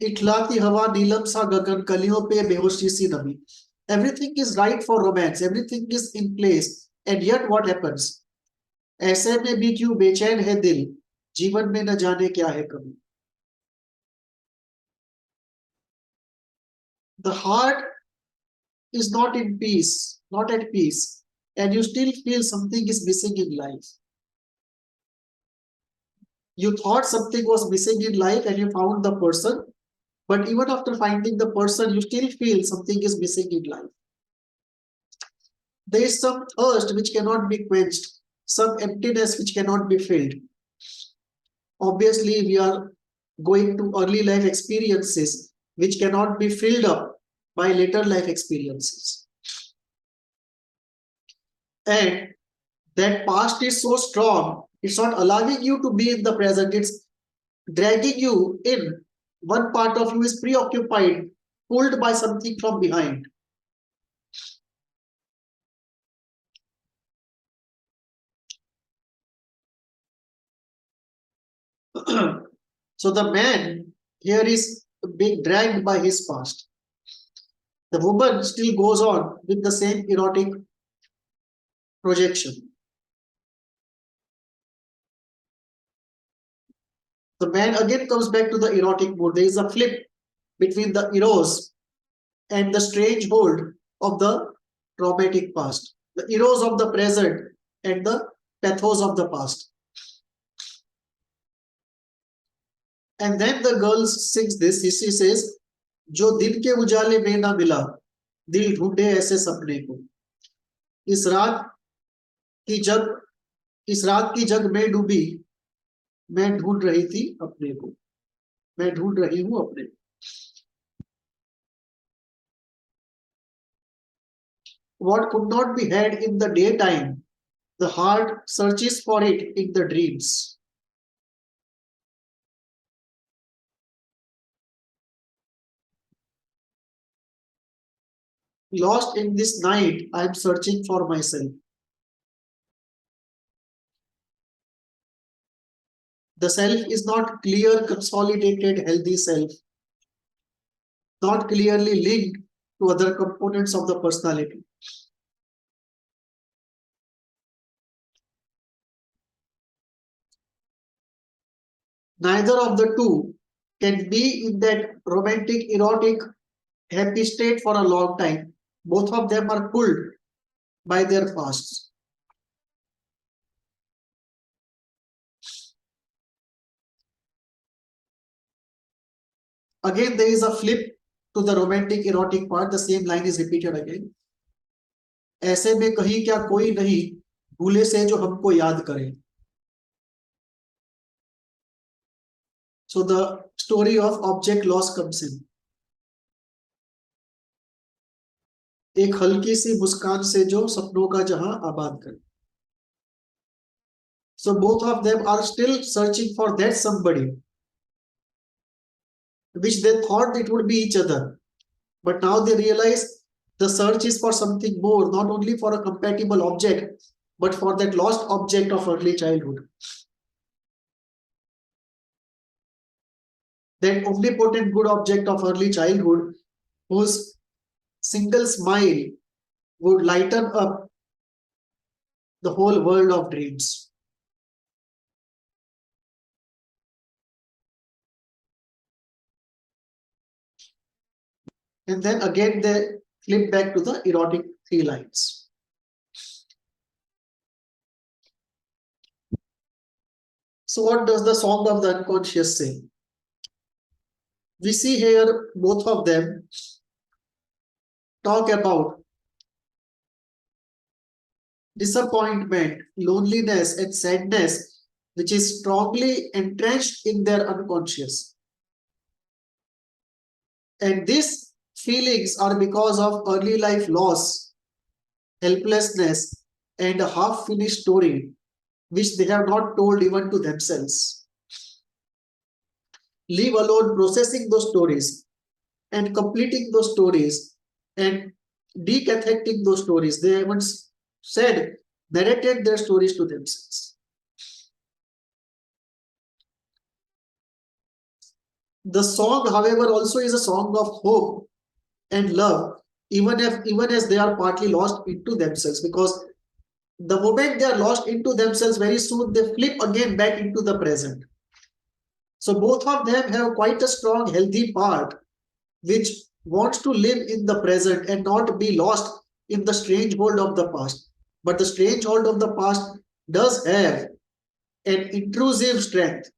इठलाती हवा नीलम सा गगन कलियों पे बेहोशी सी नमी. Everything is right for romance, everything is in place, and yet what happens? ऐसे में भी क्यों बेचैन है दिल, जीवन में न जाने क्या है कभी. The heart is not in peace, not at peace, and you still feel something is missing in life. You thought something was missing in life and you found the person, but even after finding the person, you still feel something is missing in life. There is some thirst which cannot be quenched, some emptiness which cannot be filled. Obviously, we are going to early life experiences which cannot be filled up by later life experiences. And that past is so strong, it's not allowing you to be in the present, it's dragging you in. One part of you is preoccupied, pulled by something from behind. So the man here is being dragged by his past. The woman still goes on with the same erotic projection. The man again comes back to the erotic mood. There is a flip between the eros and the strange hold of the traumatic past. The eros of the present and the pathos of the past. And then the girl sings this. She says, जो दिन के उजाले में ना मिला, दिल ढूंढे ऐसे सपने को. इस रात की जग में डूबी, मैं ढूंढ रही थी अपने को. मैं ढूंढ रही हूं अपने को. What could not be had in the daytime, the heart searches for it in the dreams. Lost in this night, I am searching for myself. The self is not clear, consolidated, healthy self, not clearly linked to other components of the personality. Neither of the two can be in that romantic, erotic, happy state for a long time. Both of them are pulled by their pasts. Again, there is a flip to the romantic, erotic part. The same line is repeated again. ऐसे में कहीं क्या कोई नहीं भूले से जो हमको याद करे. So the story of object loss comes in. एक हल्की सी मुस्कान से जो सपनों का जहां आबाद करे. So both of them are still searching for that somebody, which they thought it would be each other. But now they realize the search is for something more, not only for a compatible object, but for that lost object of early childhood. That omnipotent good object of early childhood, whose single smile would lighten up the whole world of dreams. And then again they flip back to the erotic 3 lines. So what does the song of the unconscious say? We see here both of them talk about disappointment, loneliness, and sadness, which is strongly entrenched in their unconscious. And these feelings are because of early life loss, helplessness, and a half-finished story, which they have not told even to themselves. Leave alone processing those stories and completing those stories and decathecting those stories. They haven't said, narrated their stories to themselves. The song, however, also is a song of hope and love, even as they are partly lost into themselves, because the moment they are lost into themselves, very soon they flip again back into the present. So both of them have quite a strong, healthy part, which wants to live in the present and not be lost in the strange hold of the past. But the strange hold of the past does have an intrusive strength.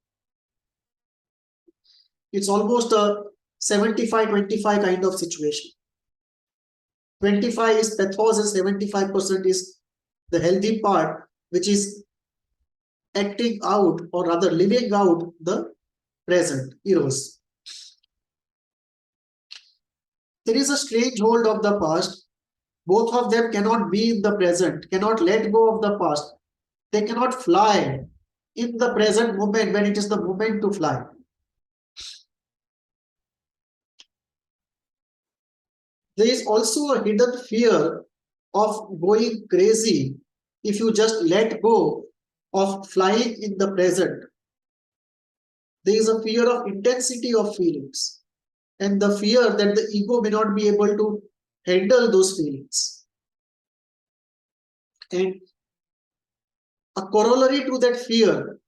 It's almost a 75-25 kind of situation. 25 is pathos and 75% is the healthy part, which is acting out, or rather living out, the present, eros. There is a strange hold of the past. Both of them cannot be in the present, cannot let go of the past. They cannot fly in the present moment when it is the moment to fly. There is also a hidden fear of going crazy if you just let go of flying in the present. There is a fear of intensity of feelings and the fear that the ego may not be able to handle those feelings. And a corollary to that fear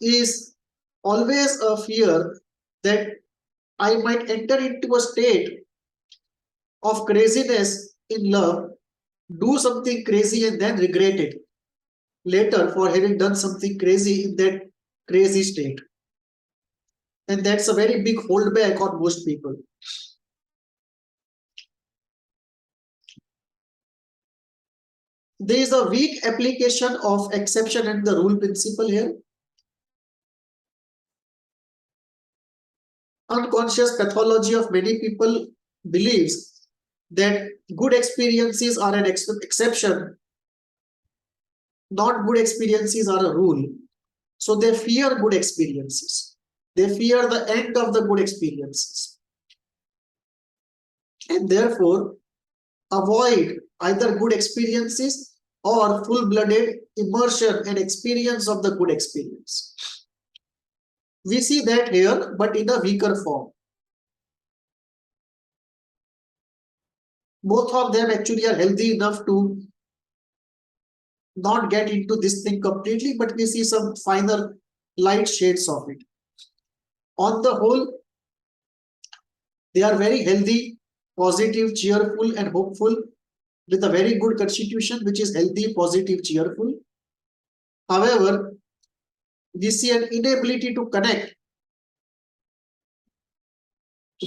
is always a fear that I might enter into a state of craziness in love, do something crazy and then regret it later for having done something crazy in that crazy state. And that's a very big holdback on most people. There is a weak application of exception and the rule principle here. Unconscious pathology of many people believes that good experiences are an exception, not good experiences are a rule. So they fear good experiences. They fear the end of the good experiences. And therefore, avoid either good experiences or full-blooded immersion and experience of the good experience. We see that here, but in a weaker form. Both of them actually are healthy enough to not get into this thing completely, but we see some finer light shades of it. On the whole, they are very healthy, positive, cheerful, and hopeful, with a very good constitution, which is healthy, positive, cheerful. However, we see an inability to connect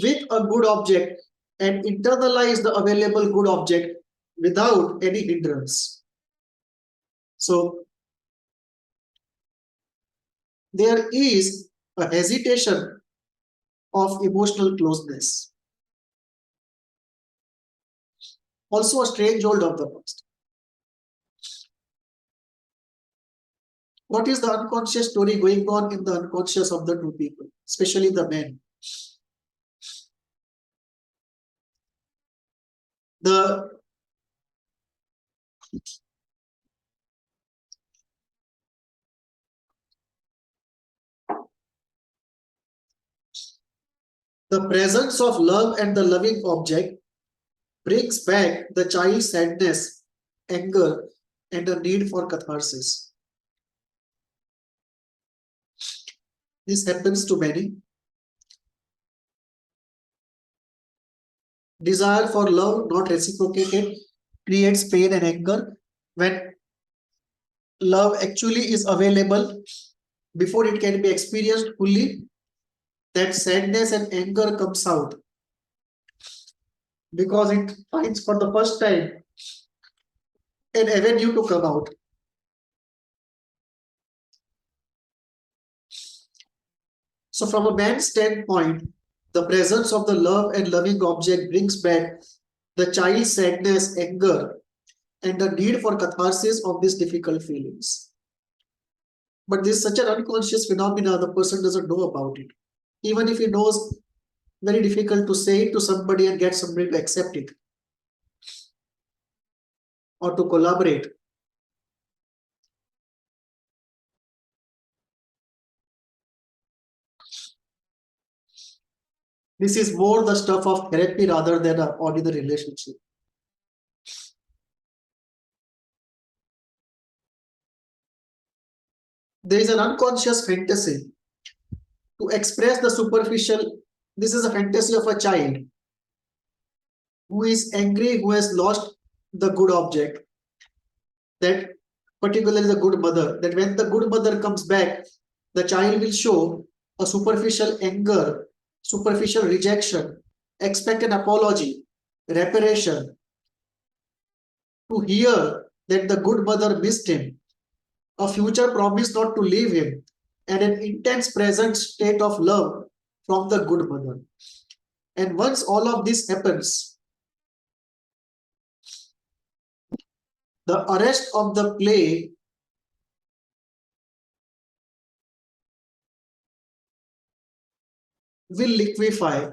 with a good object and internalize the available good object without any hindrance. So, there is a hesitation of emotional closeness. Also a strange hold of the past. What is the unconscious story going on in the unconscious of the two people, especially the men? The presence of love and the loving object brings back the child's sadness, anger, and a need for catharsis. This happens to many. Desire for love not reciprocated creates pain and anger. When love actually is available, before it can be experienced fully, that sadness and anger comes out because it finds for the first time an avenue to come out. So from a man's standpoint, the presence of the love and loving object brings back the child's sadness, anger, and the need for catharsis of these difficult feelings. But this is such an unconscious phenomena, the person doesn't know about it. Even if he knows, very difficult to say it to somebody and get somebody to accept it or to collaborate. This is more the stuff of therapy rather than an ordinary relationship. There is an unconscious fantasy to express the superficial. This is a fantasy of a child who is angry, who has lost the good object, that particularly the good mother, that when the good mother comes back, the child will show a superficial anger, superficial rejection, expect an apology, reparation, to hear that the good mother missed him, a future promise not to leave him, and an intense present state of love from the good mother. And once all of this happens, the arrest of the play will liquefy.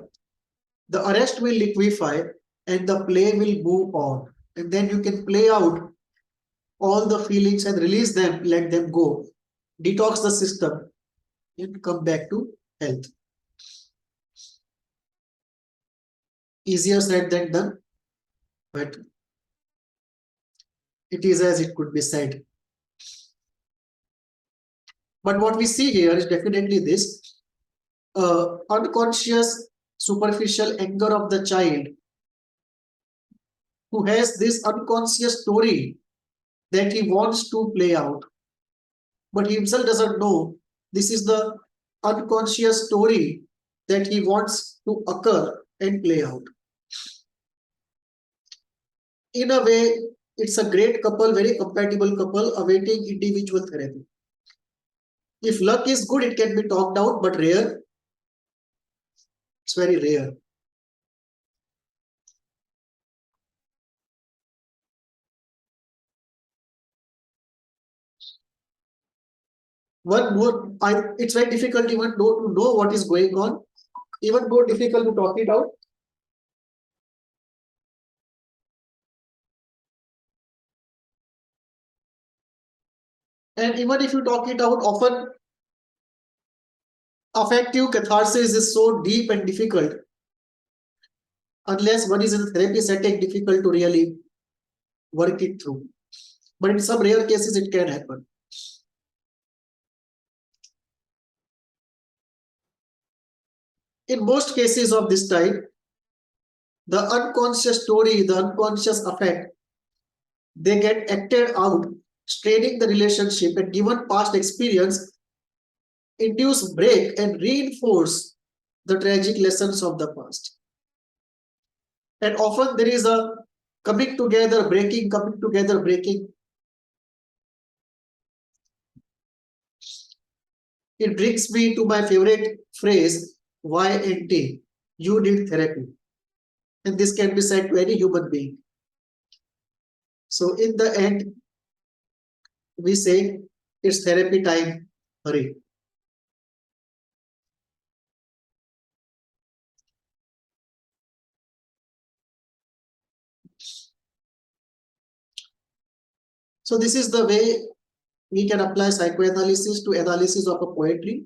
The arrest will liquefy and the play will move on. And then you can play out all the feelings and release them, let them go. Detox the system and come back to health. Easier said than done, but it is as it could be said. But what we see here is definitely this unconscious, superficial anger of the child who has this unconscious story that he wants to play out, but he himself doesn't know this is the unconscious story that he wants to occur and play out. In a way, it's a great couple, very compatible couple awaiting individual therapy. If luck is good, it can be talked out, but rare, it's very rare. One more, it's very difficult even though to know what is going on, even more difficult to talk it out. And even if you talk it out, often affective catharsis is so deep and difficult. Unless one is in a therapy setting, difficult to really work it through. But in some rare cases, it can happen. In most cases of this type, the unconscious story, the unconscious affect, they get acted out, straining the relationship, and given past experience, induce break and reinforce the tragic lessons of the past. And often there is a coming together, breaking, coming together, breaking. It brings me to my favorite phrase, YNT, you need therapy. And this can be said to any human being. So in the end, we say it's therapy time, hurry. So this is the way we can apply psychoanalysis to analysis of a poetry.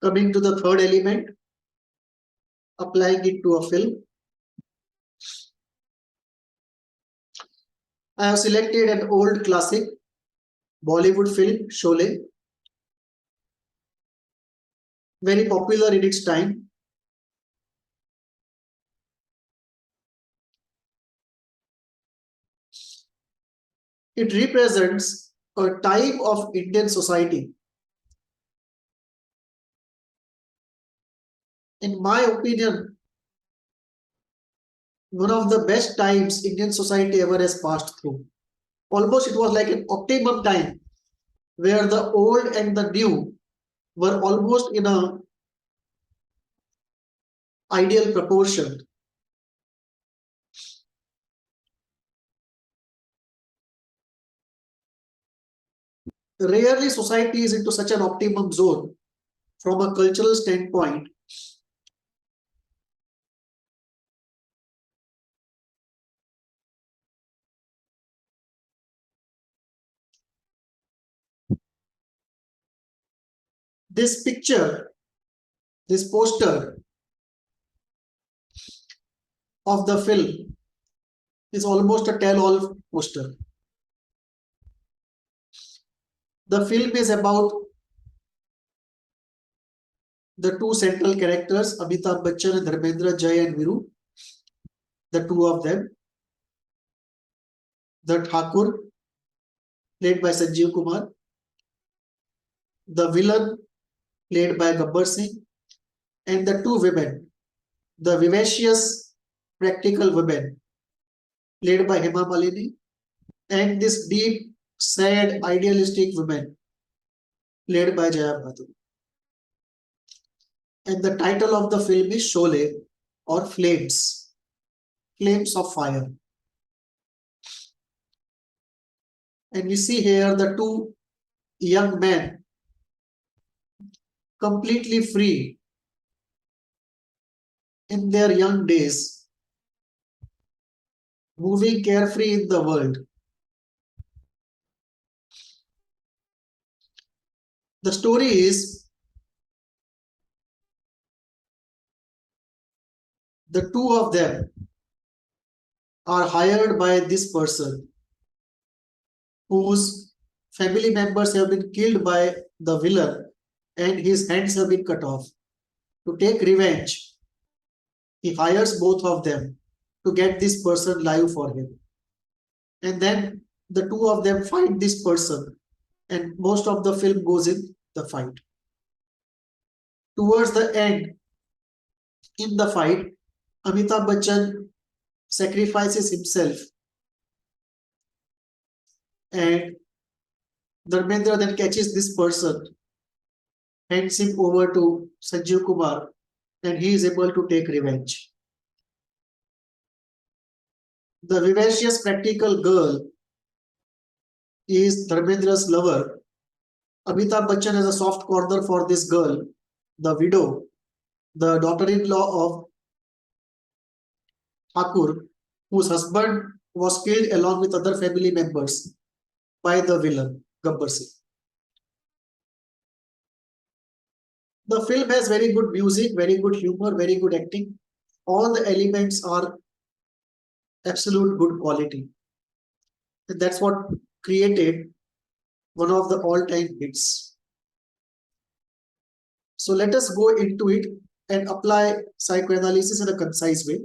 Coming to the third element, applying it to a film. I have selected an old classic Bollywood film, Chalet, very popular in its time. It represents a type of Indian society. In my opinion, one of the best times Indian society ever has passed through. Almost it was like an optimum time where the old and the new were almost in a ideal proportion. Rarely society is into such an optimum zone from a cultural standpoint. This picture, this poster of the film is almost a tell-all poster. The film is about the two central characters, Amitabh Bachchan and Dharmendra, Jay and Viru, the two of them. The Thakur, played by Sanjeev Kumar, the villain, played by Gabbar Singh, and the two women, the vivacious, practical women, played by Hema Malini, and this deep, sad, idealistic woman, played by Jaya Bhadur. And the title of the film is Sholay, or Flames, Flames of Fire. And we see here the two young men completely free in their young days, moving carefree in the world. The story is The two of them are hired by this person whose family members have been killed by the villain and his hands have been cut off. To take revenge, he hires both of them to get this person live for him. And then the two of them fight this person, and most of the film goes in the fight. Towards the end, in the fight, Amitabh Bachchan sacrifices himself, and Dharmendra then catches this person, hands him over to Sanjeev Kumar, and he is able to take revenge. The vivacious practical girl is Dharmendra's lover. Amitabh Bachchan has a soft corner for this girl, the widow, the daughter-in-law of Thakur, whose husband was killed along with other family members by the villain, Gabbar Singh. The film has very good music, very good humor, very good acting. All the elements are absolute good quality. And that's what created one of the all-time hits. So let us go into it and apply psychoanalysis in a concise way.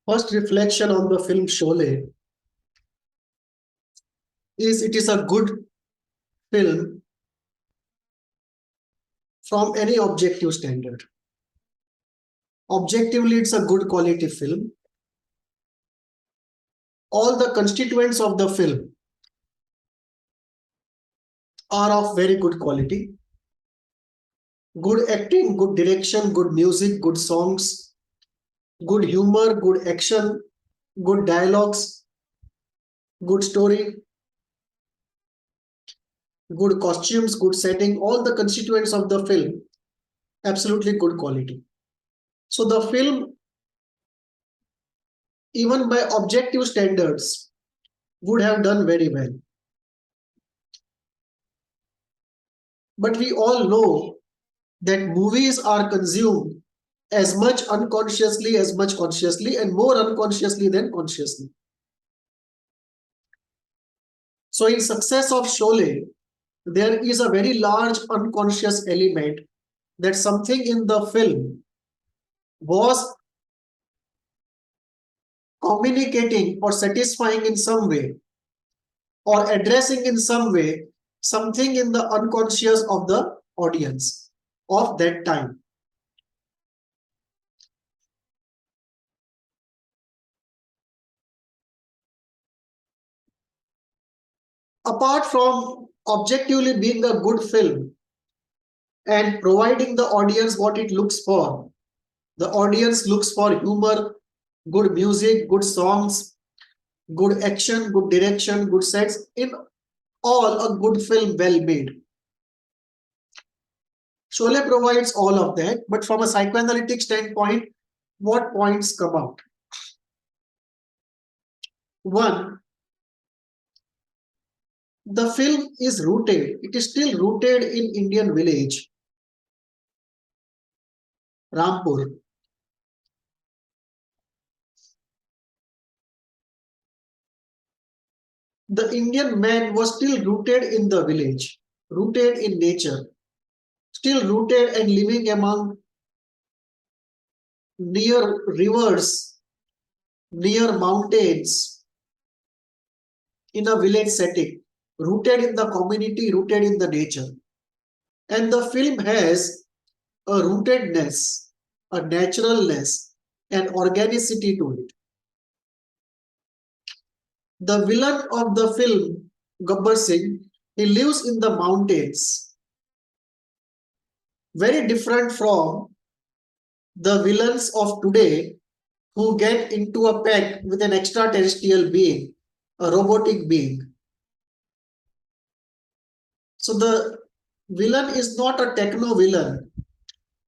First reflection on the film Chalet is it is a good film from any objective standard. Objectively, it's a good quality film. All the constituents of the film are of very good quality. Good acting, good direction, good music, good songs, good humor, good action, good dialogues, good story, good costumes, good setting, all the constituents of the film, absolutely good quality. So the film, even by objective standards, would have done very well. But we all know that movies are consumed as much unconsciously as much consciously, and more unconsciously than consciously. So in success of Sholay, there is a very large unconscious element that something in the film was communicating or satisfying in some way or addressing in some way something in the unconscious of the audience of that time. Apart from objectively being a good film and providing the audience what it looks for, the audience looks for humor, good music, good songs, good action, good direction, good sets, in all a good film well made. Sholay provides all of that, but from a psychoanalytic standpoint, what points come out? One, the film is rooted, it is still rooted in Indian village, Rampur. The Indian man was still rooted in the village, rooted in nature, still rooted and living among near rivers, near mountains, in a village setting, rooted in the community, rooted in the nature. And the film has a rootedness, a naturalness, and organicity to it. The villain of the film, Gabbar Singh, he lives in the mountains, very different from the villains of today who get into a pact with an extraterrestrial being, a robotic being. So the villain is not a techno villain.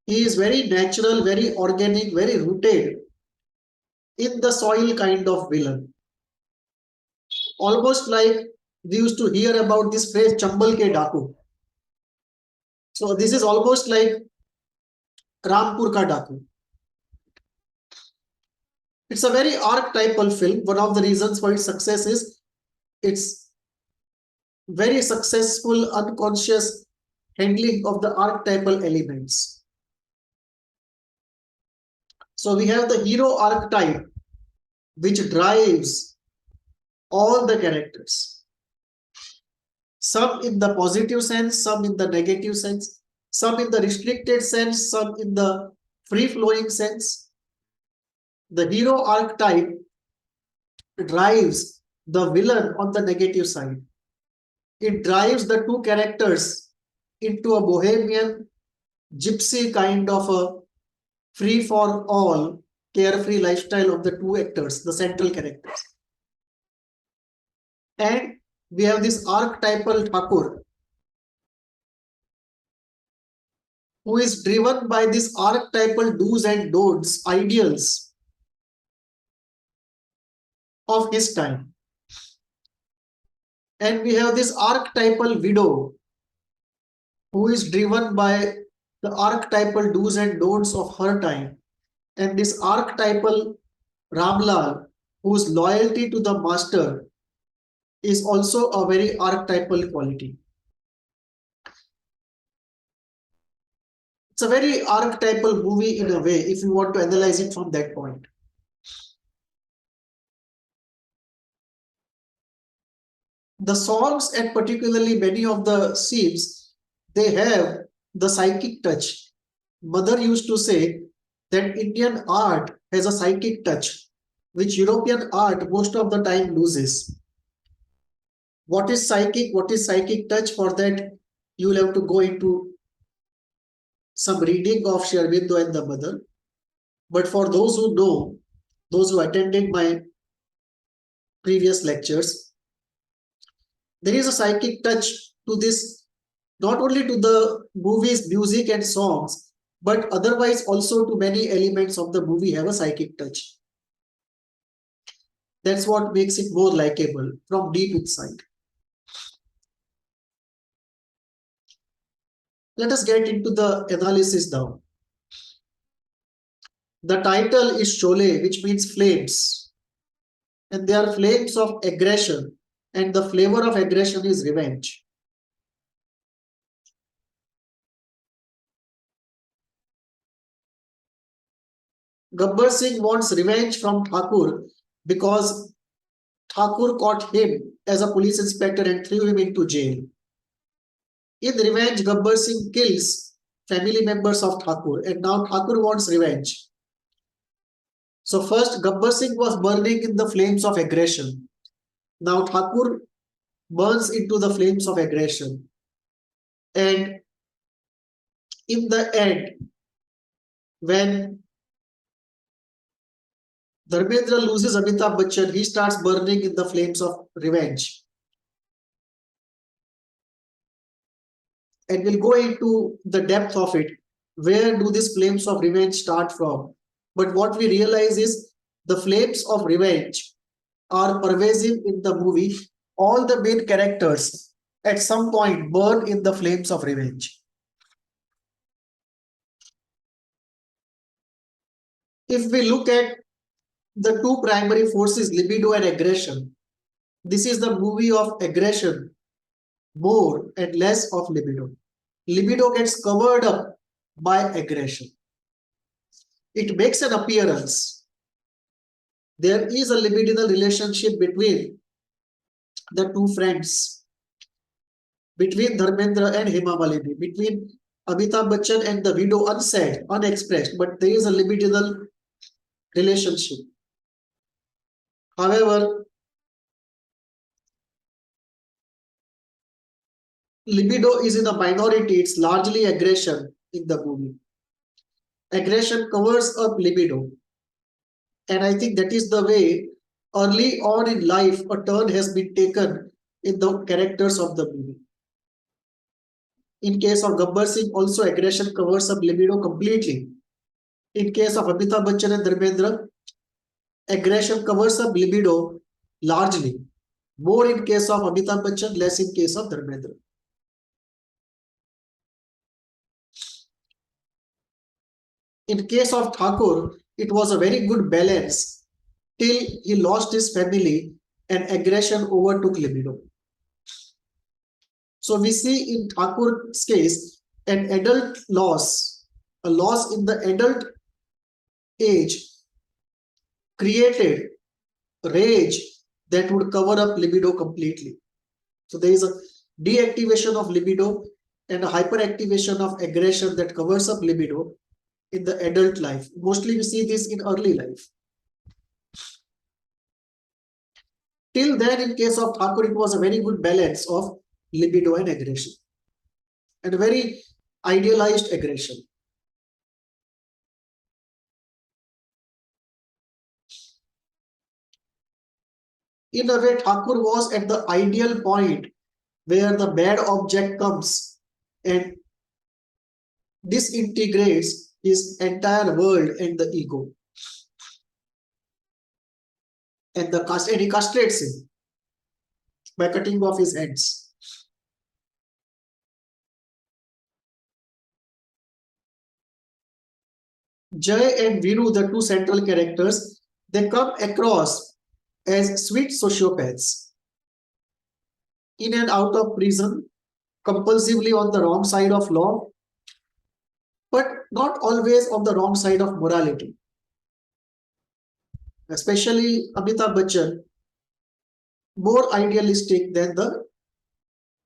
He is very natural, very organic, very rooted in the soil kind of villain. Almost like we used to hear about this phrase Chambal ke Daku. So this is almost like Rampur ka Daku. It's a very archetypal film. One of the reasons for its success is its very successful unconscious handling of the archetypal elements. So we have the hero archetype, which drives all the characters. Some in the positive sense, some in the negative sense, some in the restricted sense, some in the free-flowing sense. The hero archetype drives the villain on the negative side. It drives the two characters into a bohemian, gypsy kind of a free for all, carefree lifestyle of the two actors, the central characters. And we have this archetypal Thakur, who is driven by this archetypal do's and don'ts, ideals of his time. And we have this archetypal widow, who is driven by the archetypal do's and don'ts of her time. And this archetypal Ramlal, whose loyalty to the master is also a very archetypal quality. It's a very archetypal movie in a way, if you want to analyze it from that point. The songs, and particularly many of the scenes, they have the psychic touch. Mother used to say that Indian art has a psychic touch, which European art most of the time loses. What is psychic? What is psychic touch? For that, you will have to go into some reading of Sri Aurobindo and the Mother. But for those who know, those who attended my previous lectures, there is a psychic touch to this, not only to the movie's music and songs, but otherwise also to many elements of the movie have a psychic touch. That's what makes it more likable from deep inside. Let us get into the analysis now. The title is Chalet, which means flames. And they are flames of aggression. And the flavor of aggression is revenge. Gabbar Singh wants revenge from Thakur because Thakur caught him as a police inspector and threw him into jail. In revenge, Gabbar Singh kills family members of Thakur, and now Thakur wants revenge. So first, Gabbar Singh was burning in the flames of aggression. Now Thakur burns into the flames of aggression. And in the end, when Dharmendra loses Amitabh Bachchan, he starts burning in the flames of revenge. And we'll go into the depth of it. Where do these flames of revenge start from? But what we realize is the flames of revenge are pervasive in the movie. All the main characters at some point burn in the flames of revenge. If we look at the two primary forces, libido and aggression, this is the movie of aggression, more and less of libido. Libido gets covered up by aggression. It makes an appearance. There is a libidinal relationship between the two friends, between Dharmendra and Hema Malini, between Amitabh Bachchan and the widow, unsaid, unexpressed, but there is a libidinal relationship. However, libido is in a minority. It's largely aggression in the movie. Aggression covers up libido. And I think that is the way early on in life a turn has been taken in the characters of the movie. In case of Gabbar Singh, also aggression covers up libido completely. In case of Amitabh Bachchan and Dharmendra, aggression covers up libido largely. More in case of Amitabh Bachchan, less in case of Dharmendra. In case of Thakur, it was a very good balance till he lost his family and aggression overtook libido. So we see in Thakur's case an adult loss, a loss in the adult age created rage that would cover up libido completely. So there is a deactivation of libido and a hyperactivation of aggression that covers up libido in the adult life. Mostly we see this in early life. Till then, in case of Thakur, it was a very good balance of libido and aggression, and a very idealized aggression. In a way, Thakur was at the ideal point where the bad object comes and disintegrates his entire world and the ego. And he castrates him by cutting off his heads. Jay and Viru, the two central characters, they come across as sweet sociopaths. In and out of prison, compulsively on the wrong side of law, but not always on the wrong side of morality. Especially Amitabh Bachchan, more idealistic than the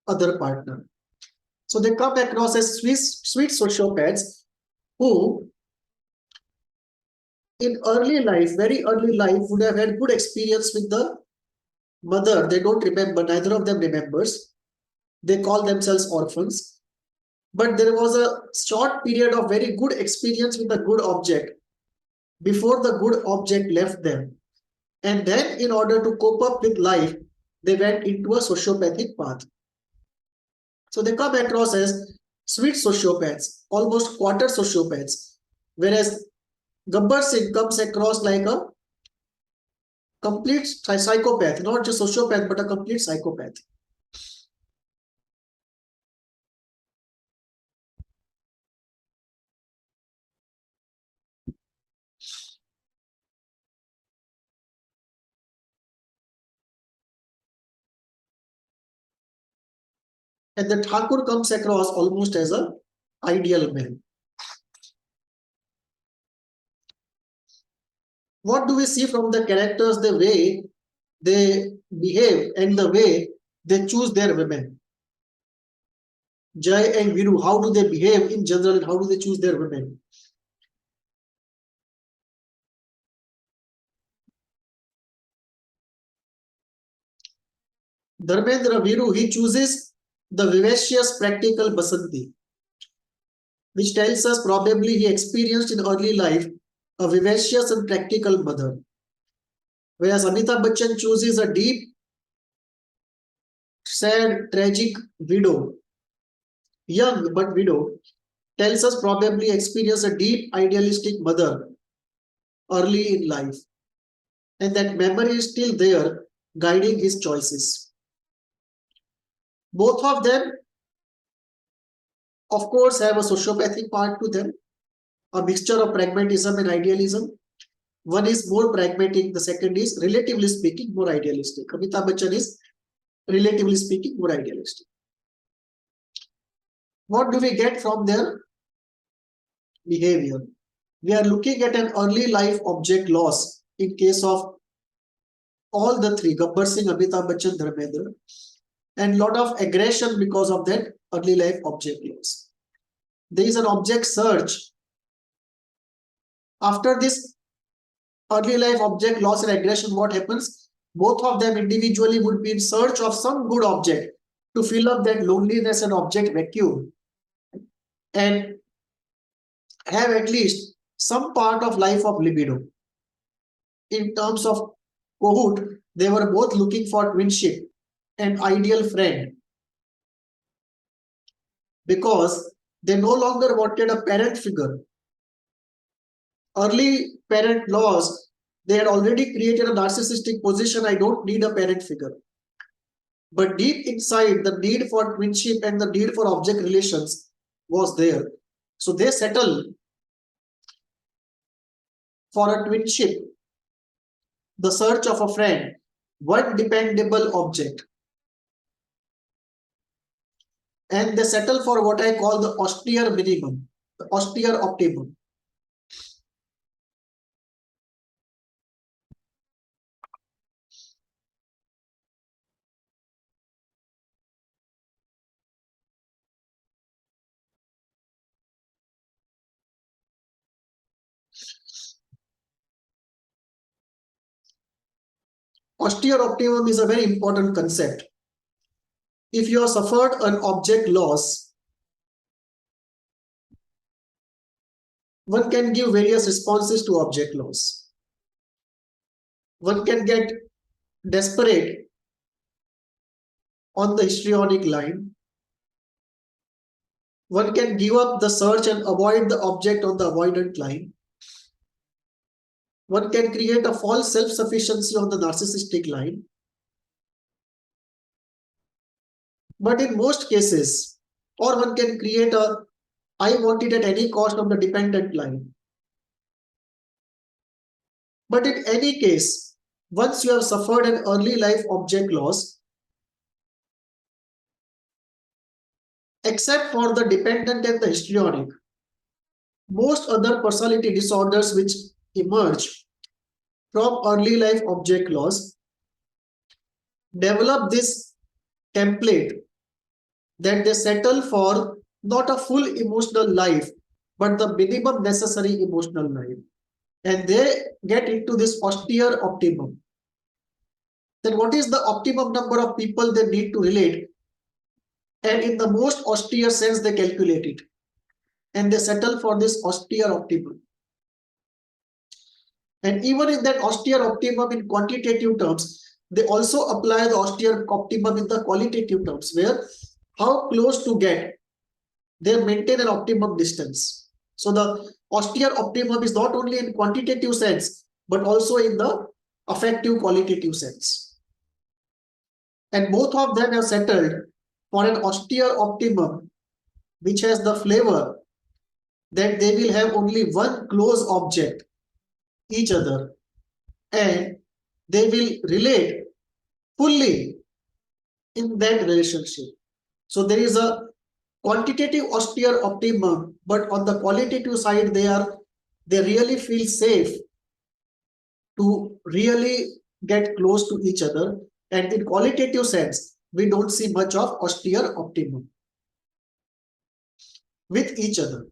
other partner. So they come across as sweet sociopaths who in early life, very early life, would have had good experience with the mother. They don't remember, neither of them remembers. They call themselves orphans. But there was a short period of very good experience with a good object before the good object left them. And then in order to cope up with life, they went into a sociopathic path. So they come across as sweet sociopaths, almost quarter sociopaths, whereas Gabbar Singh comes across like a complete psychopath, not just sociopath, but a complete psychopath. And the Thakur comes across almost as an ideal man. What do we see from the characters, the way they behave and the way they choose their women? Jai and Viru, how do they behave in general and how do they choose their women? Dharmendra Viru, he chooses the vivacious practical Basanti, which tells us probably he experienced in early life a vivacious and practical mother. Whereas Amitabh Bachchan chooses a deep, sad, tragic widow, young but widow, tells us probably experienced a deep idealistic mother early in life. And that memory is still there, guiding his choices. Both of them, of course, have a sociopathic part to them, a mixture of pragmatism and idealism. One is more pragmatic, the second is, relatively speaking, more idealistic. Amitabh Bachchan is, relatively speaking, more idealistic. What do we get from their behavior? We are looking at an early life object loss in case of all the three, Gabbar Singh, Amitabh Bachchan, Dharmendra, and lot of aggression because of that early life object loss. There is an object search. After this early life object loss and aggression, what happens? Both of them individually would be in search of some good object to fill up that loneliness and object vacuum and have at least some part of life of libido. In terms of Kohut, they were both looking for twinship, an ideal friend, because they no longer wanted a parent figure. Early parent loss They had already created a narcissistic position. I don't need a parent figure. But deep inside, the need for twinship and the need for object relations was there. So they settle for a twinship, the search of a friend, one dependable object. And they settle for what I call the austere minimum, the austere optimum. Austere optimum is a very important concept. If you have suffered an object loss, one can give various responses to object loss. One can get desperate on the histrionic line. One can give up the search and avoid the object on the avoidant line. One can create a false self-sufficiency on the narcissistic line. But in most cases, or one can create a I want it at any cost on the dependent line. But in any case, once you have suffered an early life object loss, except for the dependent and the histrionic, most other personality disorders which emerge from early life object loss develop this template that they settle for not a full emotional life, but the minimum necessary emotional life. And they get into this austere optimum. Then what is the optimum number of people they need to relate? And in the most austere sense, they calculate it. And they settle for this austere optimum. And even in that austere optimum in quantitative terms, they also apply the austere optimum in the qualitative terms, where how close to get, they maintain an optimum distance. So the austere optimum is not only in quantitative sense, but also in the affective qualitative sense. And both of them have settled for an austere optimum, which has the flavor that they will have only one close object, each other, and they will relate fully in that relationship. So there is a quantitative austere optimum, but on the qualitative side, they really feel safe to really get close to each other. And in qualitative sense, we don't see much of austere optimum with each other.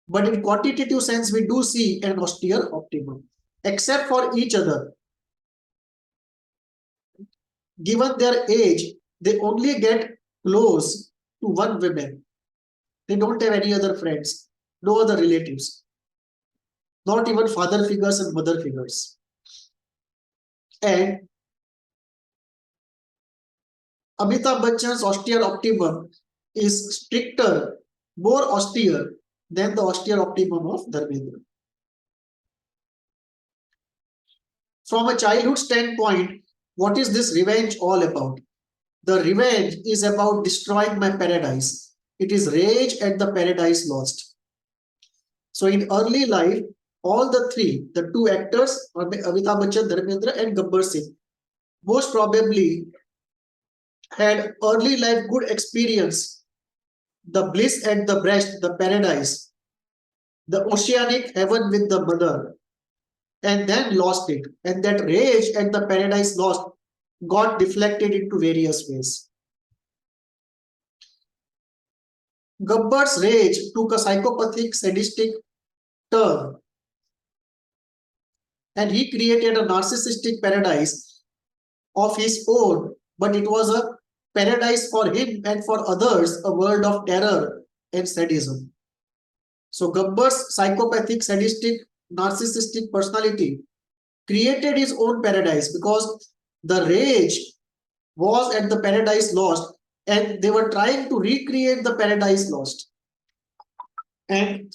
But in quantitative sense, we do see an austere optimum, except for each other. Given their age, they only get close to one woman. They don't have any other friends, no other relatives, not even father figures and mother figures. And Amitabh Bachchan's austere optimum is stricter, more austere than the austere optimum of Dharmendra. From a childhood standpoint, what is this revenge all about? The revenge is about destroying my paradise. It is rage at the paradise lost. So in early life, all the three, the two actors, Amitabh Bachchan, Dharmendra and Gabbar Singh, most probably had early life good experience, the bliss at the breast, the paradise, the oceanic heaven with the mother, and then lost it. And that rage at the paradise lost got deflected into various ways. Gabbar's rage took a psychopathic, sadistic turn, and he created a narcissistic paradise of his own, but it was a paradise for him and for others, a world of terror and sadism. So Gabbar's psychopathic, sadistic, narcissistic personality created his own paradise because the rage was at the paradise lost, and they were trying to recreate the paradise lost. And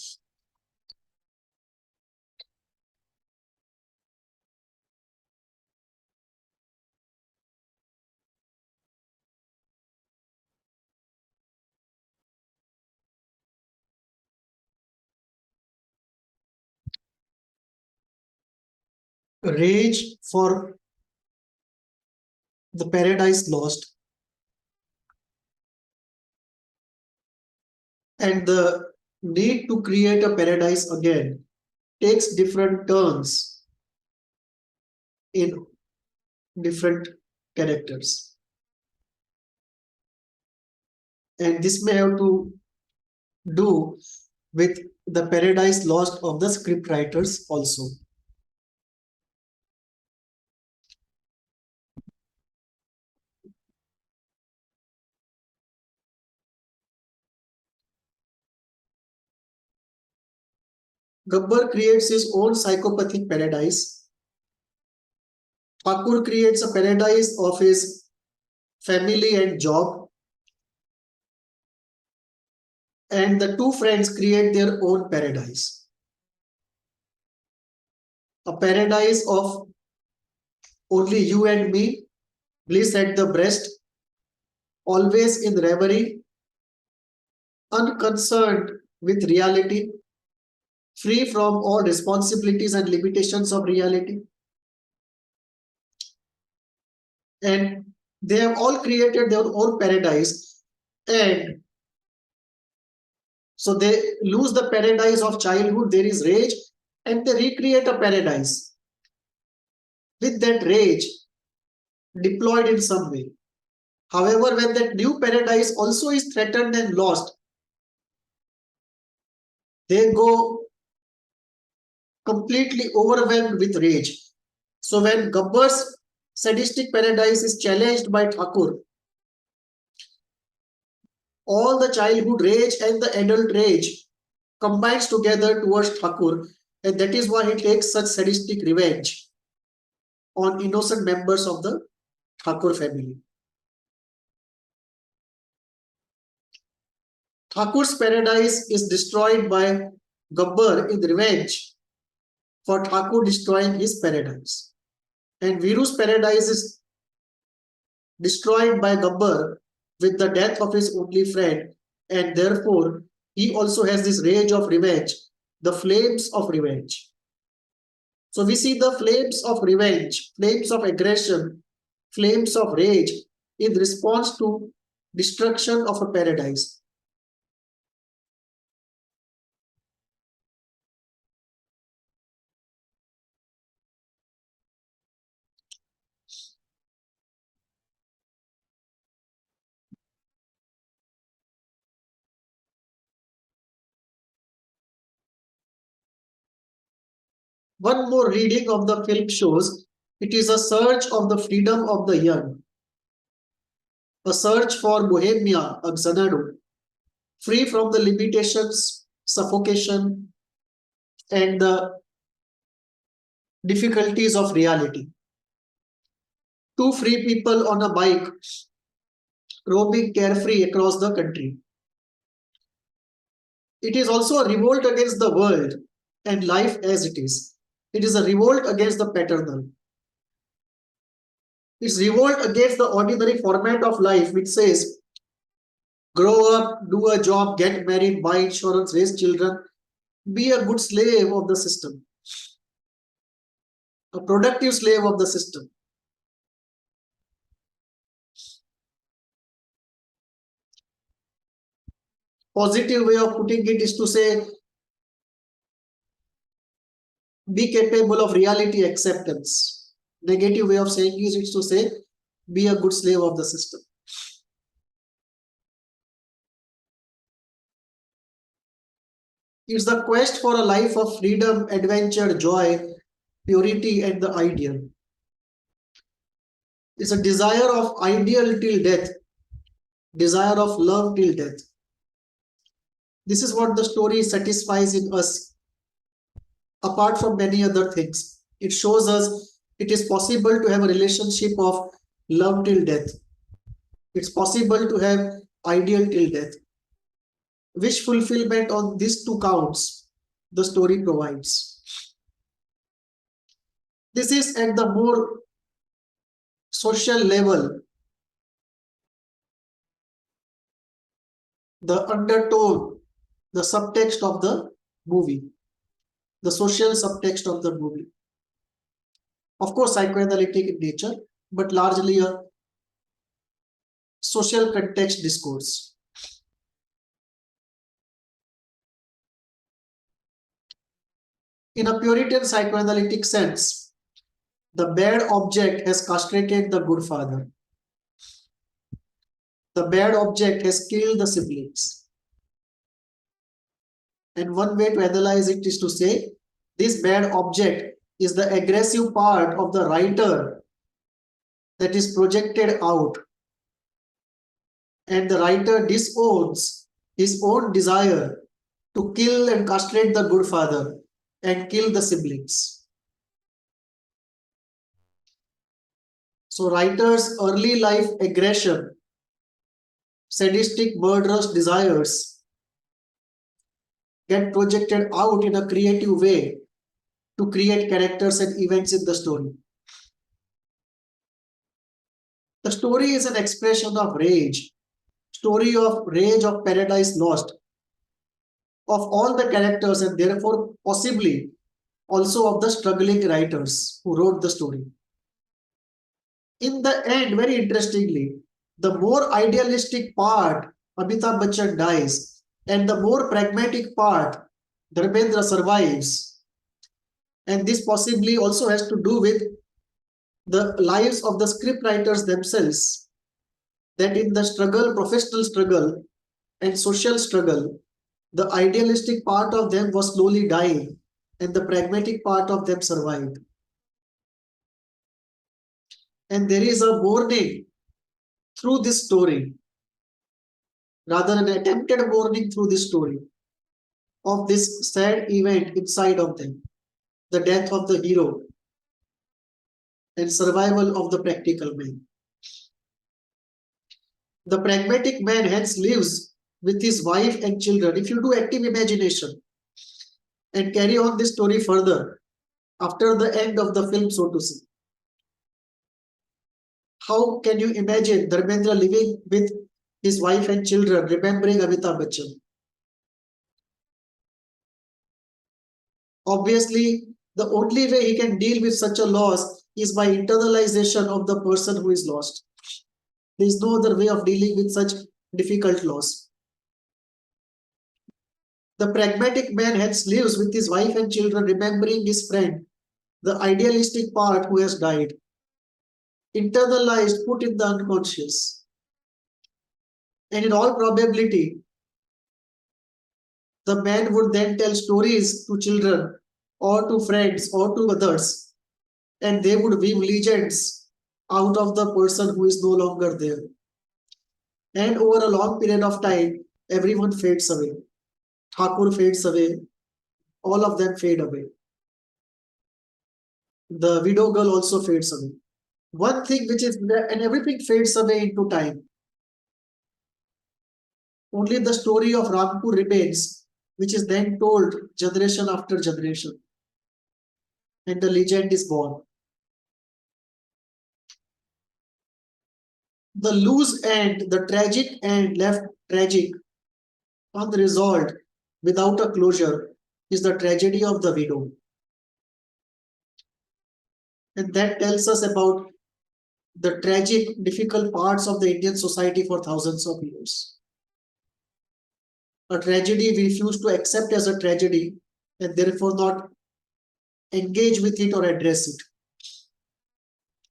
rage for the paradise lost, and the need to create a paradise again takes different turns in different characters. And this may have to do with the paradise lost of the script writers also. Gabbar creates his own psychopathic paradise. Thakur creates a paradise of his family and job. And the two friends create their own paradise. A paradise of only you and me, bliss at the breast, always in reverie, unconcerned with reality, free from all responsibilities and limitations of reality. And they have all created their own paradise, and so they lose the paradise of childhood. There is rage, and they recreate a paradise with that rage deployed in some way. However, when that new paradise also is threatened and lost, they go completely overwhelmed with rage. So when Gabbar's sadistic paradise is challenged by Thakur, all the childhood rage and the adult rage combines together towards Thakur, and that is why he takes such sadistic revenge on innocent members of the Thakur family. Thakur's paradise is destroyed by Gabbar in revenge for Thakur destroying his paradise. And Viru's paradise is destroyed by Gabbar with the death of his only friend, and therefore he also has this rage of revenge, the flames of revenge. So we see the flames of revenge, flames of aggression, flames of rage in response to destruction of a paradise. One more reading of the film shows it is a search of the freedom of the young, a search for Bohemia, a Xanadu, free from the limitations, suffocation, and the difficulties of reality. Two free people on a bike roaming carefree across the country. It is also a revolt against the world and life as it is. It is a revolt against the paternal. It's revolt against the ordinary format of life, which says, grow up, do a job, get married, buy insurance, raise children, be a good slave of the system, a productive slave of the system. Positive way of putting it is to say, be capable of reality acceptance. Negative way of saying is to say, be a good slave of the system. It's the quest for a life of freedom, adventure, joy, purity, and the ideal. It's a desire of ideal till death, desire of love till death. This is what the story satisfies in us, apart from many other things. It shows us it is possible to have a relationship of love till death. It's possible to have ideal till death. Wish fulfillment on these two counts, the story provides. This is at the more social level, the undertone, the subtext of the movie, the social subtext of the movie. Of course, psychoanalytic in nature, but largely a social context discourse. In a Puritan psychoanalytic sense, the bad object has castrated the good father. The bad object has killed the siblings. And one way to analyze it is to say, this bad object is the aggressive part of the writer that is projected out. And the writer disowns his own desire to kill and castrate the good father and kill the siblings. So writer's early life aggression, sadistic murderous desires get projected out in a creative way to create characters and events in the story. The story is an expression of rage, story of rage of paradise lost, of all the characters and therefore possibly also of the struggling writers who wrote the story. In the end, very interestingly, the more idealistic part, Amitabh Bachchan dies, and the more pragmatic part, Dharmendra survives. And this possibly also has to do with the lives of the scriptwriters themselves, that in the struggle, professional struggle and social struggle, the idealistic part of them was slowly dying and the pragmatic part of them survived. And there is a mourning through this story, rather an attempted mourning through this story of this sad event inside of them, the death of the hero and survival of the practical man. The pragmatic man hence lives with his wife and children. If you do active imagination and carry on this story further after the end of the film, so to say, how can you imagine Dharmendra living with his wife and children, remembering Amitabh Bachchan? Obviously, the only way he can deal with such a loss is by internalization of the person who is lost. There is no other way of dealing with such difficult loss. The pragmatic man hence lives with his wife and children, remembering his friend, the idealistic part who has died, internalized, put in the unconscious. And in all probability, the man would then tell stories to children or to friends or to others, and they would weave legends out of the person who is no longer there. And over a long period of time, everyone fades away. Thakur fades away. All of them fade away. The widow girl also fades away. One thing which is there, and everything fades away into time. Only the story of Rampur remains, which is then told generation after generation. And the legend is born. The loose end, the tragic end left tragic, unresolved, without a closure, is the tragedy of the widow. And that tells us about the tragic, difficult parts of the Indian society for thousands of years. A tragedy we refuse to accept as a tragedy and therefore not engage with it or address it.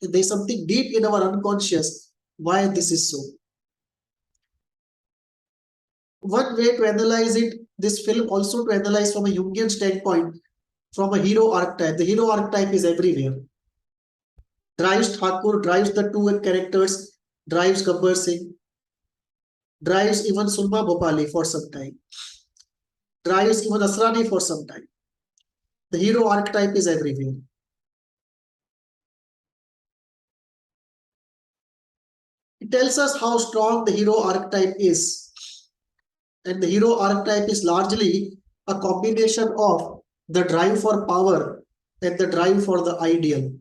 And there's something deep in our unconscious why this is so. One way to analyze it, this film also to analyze from a Jungian standpoint, from a hero archetype. The hero archetype is everywhere. Drives Thakur, drives the two characters, drives Gabbar Singh, drives even Surma Bhopali for some time, drives even Asrani for some time. The hero archetype is everywhere. It tells us how strong the hero archetype is. And the hero archetype is largely a combination of the drive for power and the drive for the ideal.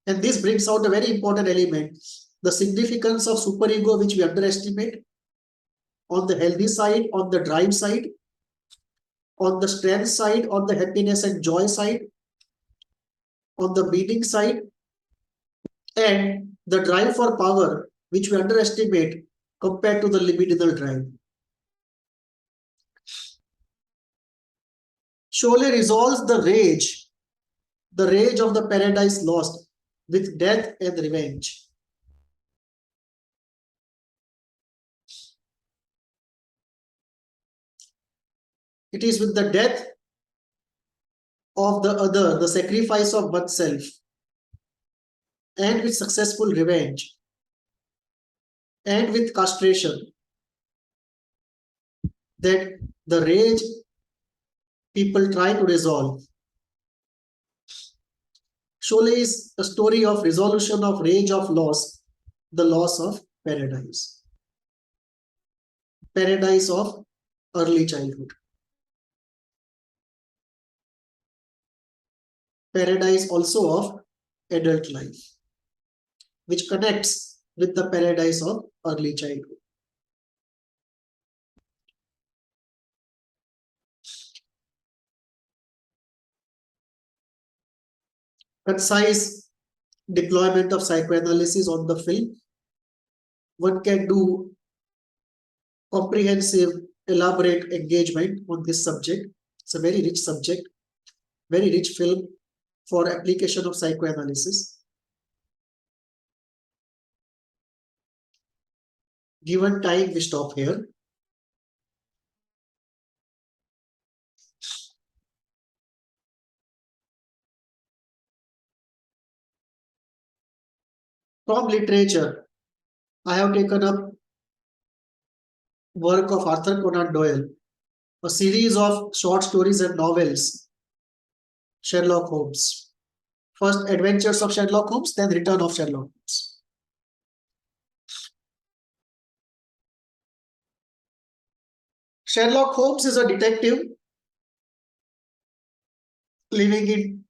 And this brings out a very important element, the significance of superego, which we underestimate on the healthy side, on the drive side, on the strength side, on the happiness and joy side, on the meaning side, and the drive for power, which we underestimate compared to the libidinal drive. Chalet resolves the rage of the paradise lost with death and revenge. It is with the death of the other, the sacrifice of oneself, and with successful revenge, and with castration, that the rage people try to resolve. Chalet is a story of resolution of rage of loss, the loss of paradise. Paradise of early childhood. Paradise also of adult life, which connects with the paradise of early childhood. Concise deployment of psychoanalysis on the film. One can do comprehensive, elaborate engagement on this subject. It's a very rich subject, very rich film for application of psychoanalysis. Given time, we stop here. From literature, I have taken up work of Arthur Conan Doyle, a series of short stories and novels, Sherlock Holmes. First, Adventures of Sherlock Holmes, then Return of Sherlock Holmes. Sherlock Holmes is a detective living in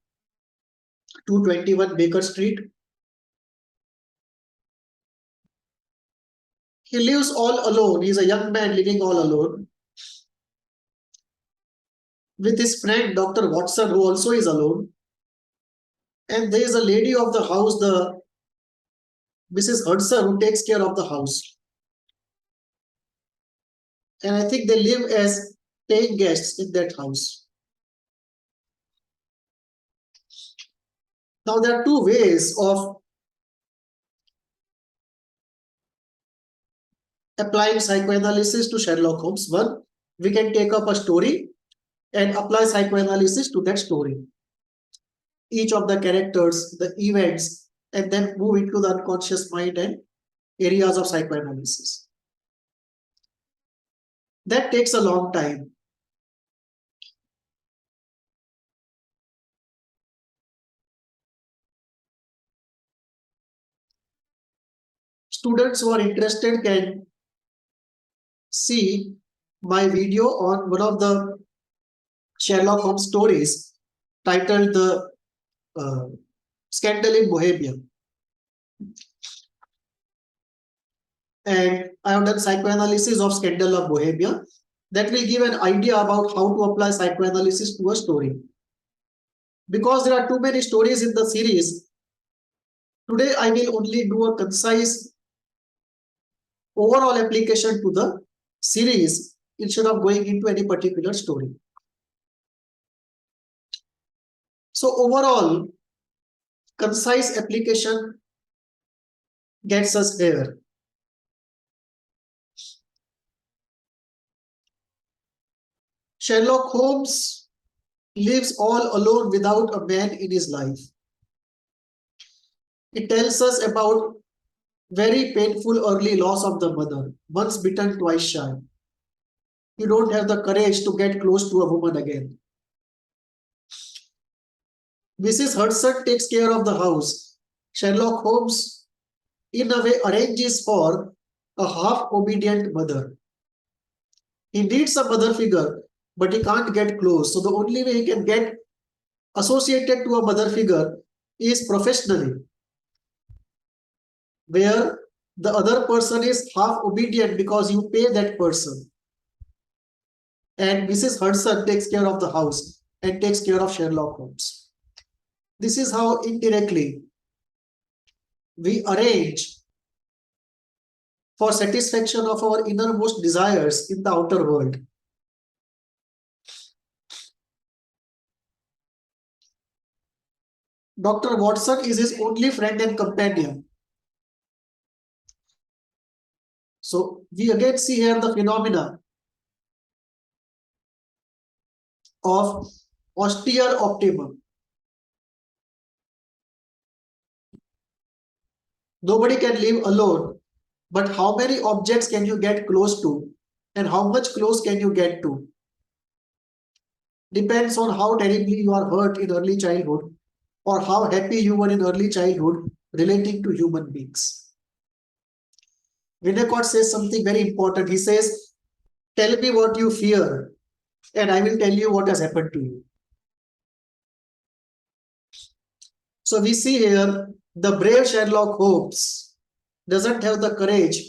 221 Baker Street. He lives all alone. He is a young man living all alone with his friend Dr. Watson, who also is alone. And there is a lady of the house, the Mrs. Hudson, who takes care of the house. And I think they live as paying guests in that house. Now, there are two ways of applying psychoanalysis to Sherlock Holmes. One, we can take up a story and apply psychoanalysis to that story. Each of the characters, the events, and then move into the unconscious mind and areas of psychoanalysis. That takes a long time. Students who are interested can see my video on one of the Sherlock Holmes stories titled The Scandal in Bohemia. And I have done psychoanalysis of Scandal of Bohemia. That will give an idea about how to apply psychoanalysis to a story. Because there are too many stories in the series, today I will only do a concise overall application to the series instead of going into any particular story. So overall, concise application gets us here. Sherlock Holmes lives all alone without a man in his life. It tells us about very painful early loss of the mother, once bitten, twice shy. You don't have the courage to get close to a woman again. Mrs. Hudson takes care of the house. Sherlock Holmes, in a way, arranges for a half-obedient mother. He needs a mother figure, but he can't get close. So the only way he can get associated to a mother figure is professionally, where the other person is half obedient because you pay that person. and Mrs. Hudson takes care of the house and takes care of Sherlock Holmes. This is how indirectly we arrange for satisfaction of our innermost desires in the outer world. Dr. Watson is his only friend and companion. So we again see here the phenomena of austere optimum. Nobody can live alone, but how many objects can you get close to and how much close can you get to depends on how terribly you are hurt in early childhood or how happy you were in early childhood relating to human beings. Winnicott says something very important. He says, tell me what you fear and I will tell you what has happened to you. So we see here the brave Sherlock Holmes doesn't have the courage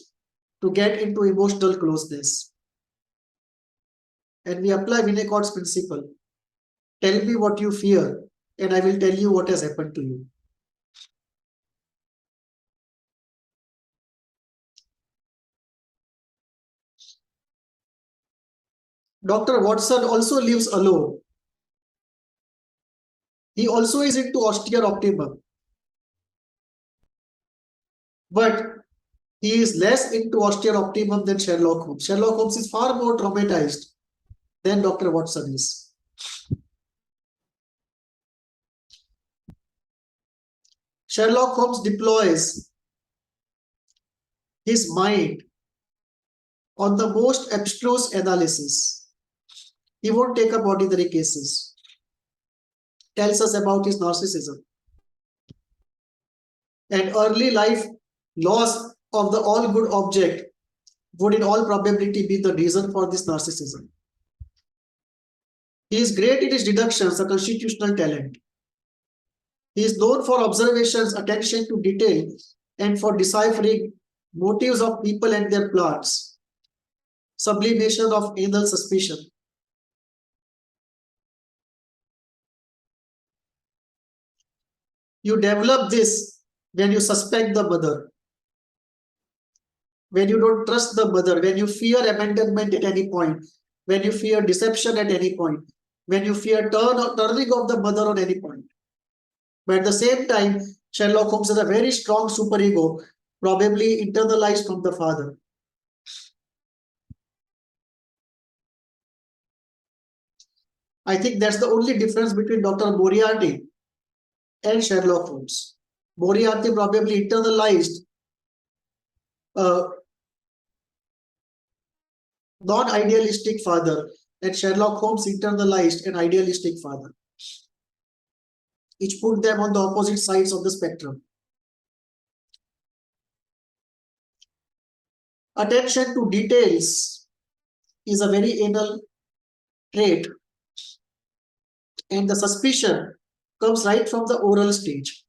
to get into emotional closeness. And we apply Winnicott's principle. Tell me what you fear and I will tell you what has happened to you. Dr. Watson also lives alone. He also is into austere optimum. But he is less into austere optimum than Sherlock Holmes. Sherlock Holmes is far more traumatized than Dr. Watson is. Sherlock Holmes deploys his mind on the most abstruse analysis. He won't take up ordinary cases. Tells us about his narcissism. And early life loss of the all good object would in all probability be the reason for this narcissism. He is great in his deductions, a constitutional talent. He is known for observations, attention to detail, and for deciphering motives of people and their plots. Sublimation of anal suspicion. You develop this when you suspect the mother, when you don't trust the mother, when you fear abandonment at any point, when you fear deception at any point, when you fear turning of the mother on any point. But at the same time, Sherlock Holmes has a very strong superego, probably internalized from the father. I think that's the only difference between Dr. Moriarty and Sherlock Holmes. Moriarty probably internalized non-idealistic father, and Sherlock Holmes internalized an idealistic father. Each put them on the opposite sides of the spectrum. Attention to details is a very anal trait, and the suspicion comes right from the oral stage.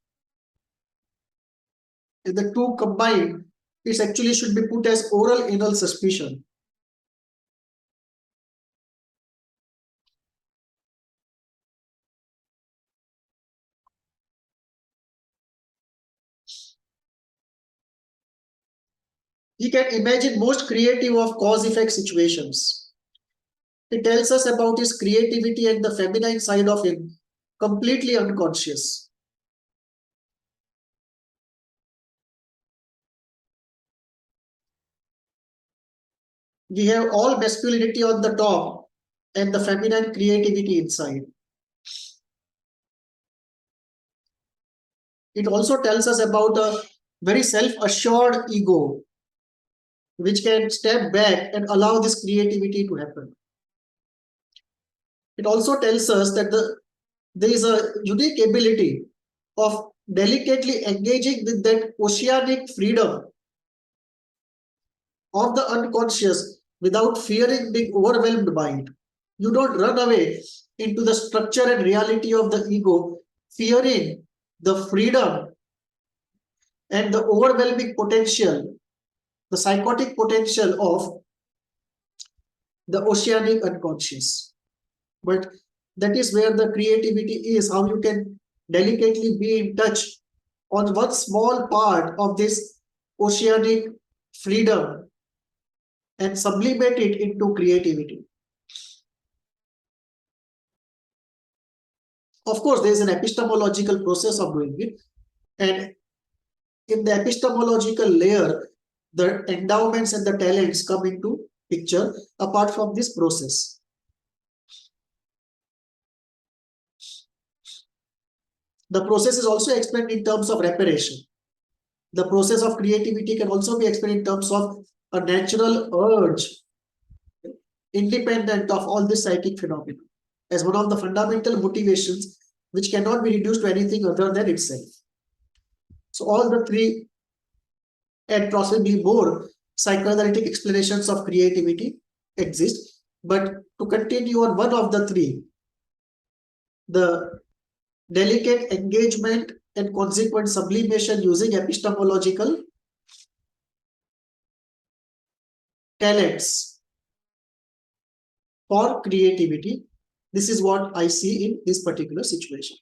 And the two combined, it actually should be put as oral anal suspicion. He can imagine most creative of cause-effect situations. It tells us about his creativity and the feminine side of him, completely unconscious. We have all masculinity on the top and the feminine creativity inside. It also tells us about a very self-assured ego, which can step back and allow this creativity to happen. It also tells us that there is a unique ability of delicately engaging with that oceanic freedom of the unconscious without fearing being overwhelmed by it. You don't run away into the structure and reality of the ego, fearing the freedom and the overwhelming potential, the psychotic potential of the oceanic unconscious. But that is where the creativity is, how you can delicately be in touch on one small part of this oceanic freedom and sublimate it into creativity. Of course, there is an epistemological process of doing it, and in the epistemological layer, the endowments and the talents come into picture apart from this process. The process is also explained in terms of reparation. The process of creativity can also be explained in terms of a natural urge, independent of all this psychic phenomena, as one of the fundamental motivations which cannot be reduced to anything other than itself. So all the three and possibly more psychoanalytic explanations of creativity exist. But to continue on one of the three, the delicate engagement and consequent sublimation using epistemological talents for creativity. This is what I see in this particular situation.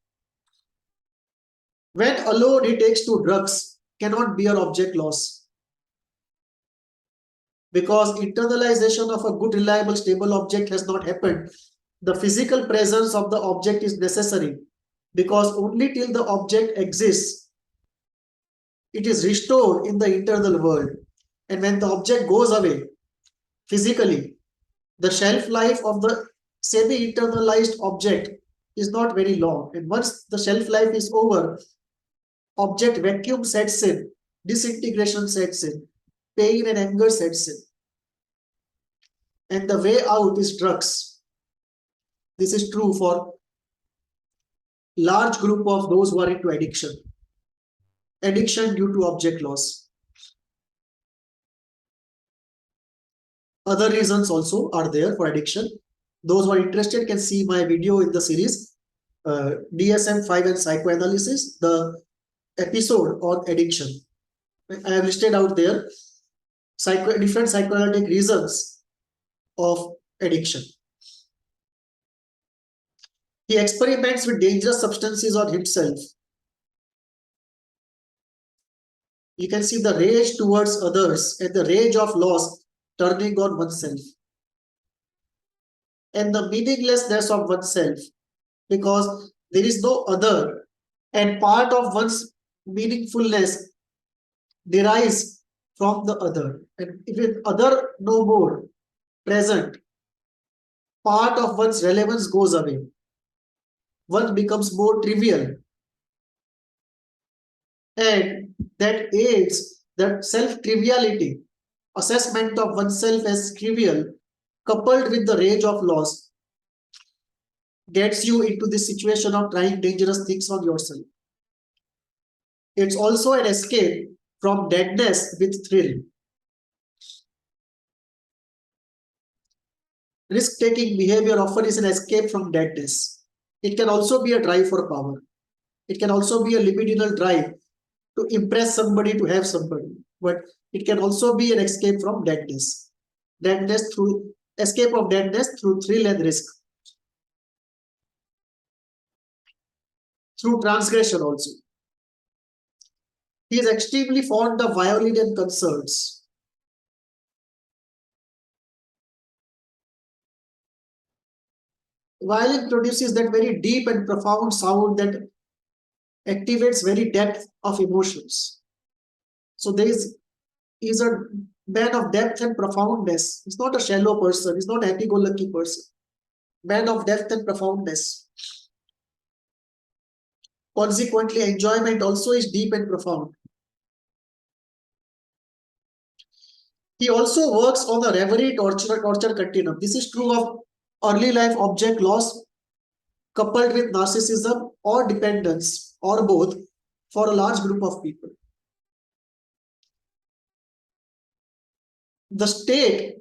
When alone he takes to drugs, cannot bear object loss. Because internalization of a good, reliable, stable object has not happened. The physical presence of the object is necessary, because only till the object exists, it is restored in the internal world. And when the object goes away physically, the shelf life of the semi-internalized object is not very long. And once the shelf life is over, object vacuum sets in, disintegration sets in, pain and anger sets in. And the way out is drugs. This is true for large group of those who are into addiction. Addiction due to object loss. Other reasons also are there for addiction. Those who are interested can see my video in the series DSM-5 and Psychoanalysis, the episode on addiction. I have listed out there different psychoanalytic reasons of addiction. He experiments with dangerous substances on himself. You can see the rage towards others and the rage of loss turning on oneself. And the meaninglessness of oneself, because there is no other, and part of one's meaningfulness derives from the other. And if with other no more present, part of one's relevance goes away. One becomes more trivial. And that aids that self-triviality, assessment of oneself as trivial, coupled with the rage of loss, gets you into this situation of trying dangerous things on yourself. It's also an escape from deadness with thrill. Risk-taking behavior often is an escape from deadness. It can also be a drive for power. It can also be a libidinal drive to impress somebody, to have somebody. But it can also be an escape from deadness. Escape of deadness through thrill and risk. Through transgression also. He is extremely fond of violin and concerts. Violin produces that very deep and profound sound that activates very depth of emotions. So he's a man of depth and profoundness. He's not a shallow person. He's not a happy-go-lucky person. Man of depth and profoundness. Consequently, enjoyment also is deep and profound. He also works on the reverie torture continuum. This is true of early life object loss coupled with narcissism or dependence or both for a large group of people. The state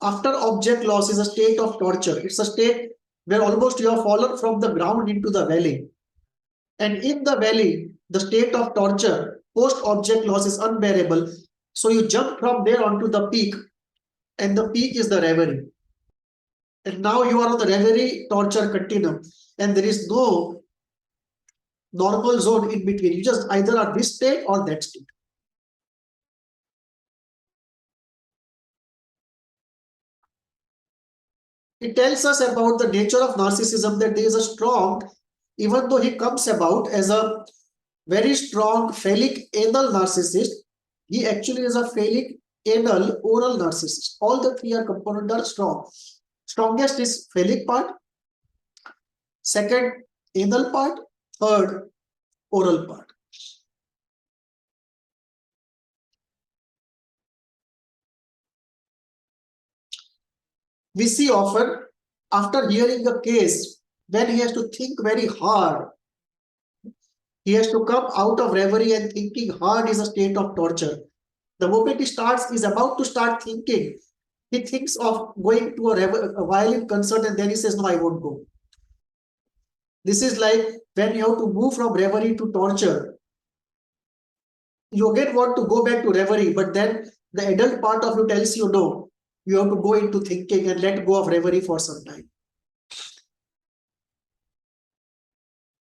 after object loss is a state of torture. It's a state where almost you have fallen from the ground into the valley. And in the valley, the state of torture post-object loss is unbearable. So you jump from there onto the peak, and the peak is the reverie. And now you are on the reverie torture continuum, and there is no normal zone in between. You just either are this state or that state. It tells us about the nature of narcissism, that there is a strong, even though he comes about as a very strong phallic anal narcissist, he actually is a phallic anal oral narcissist. All the three are components are strong. Strongest is phallic part, second anal part, third oral part. We see often after hearing a case, when he has to think very hard, he has to come out of reverie, and thinking hard is a state of torture. The moment he starts, is about to start thinking, he thinks of going to a violin concert, and then he says, no, I won't go. This is like when you have to move from reverie to torture. You again want to go back to reverie, but then the adult part of you tells you, no, you have to go into thinking and let go of reverie for some time.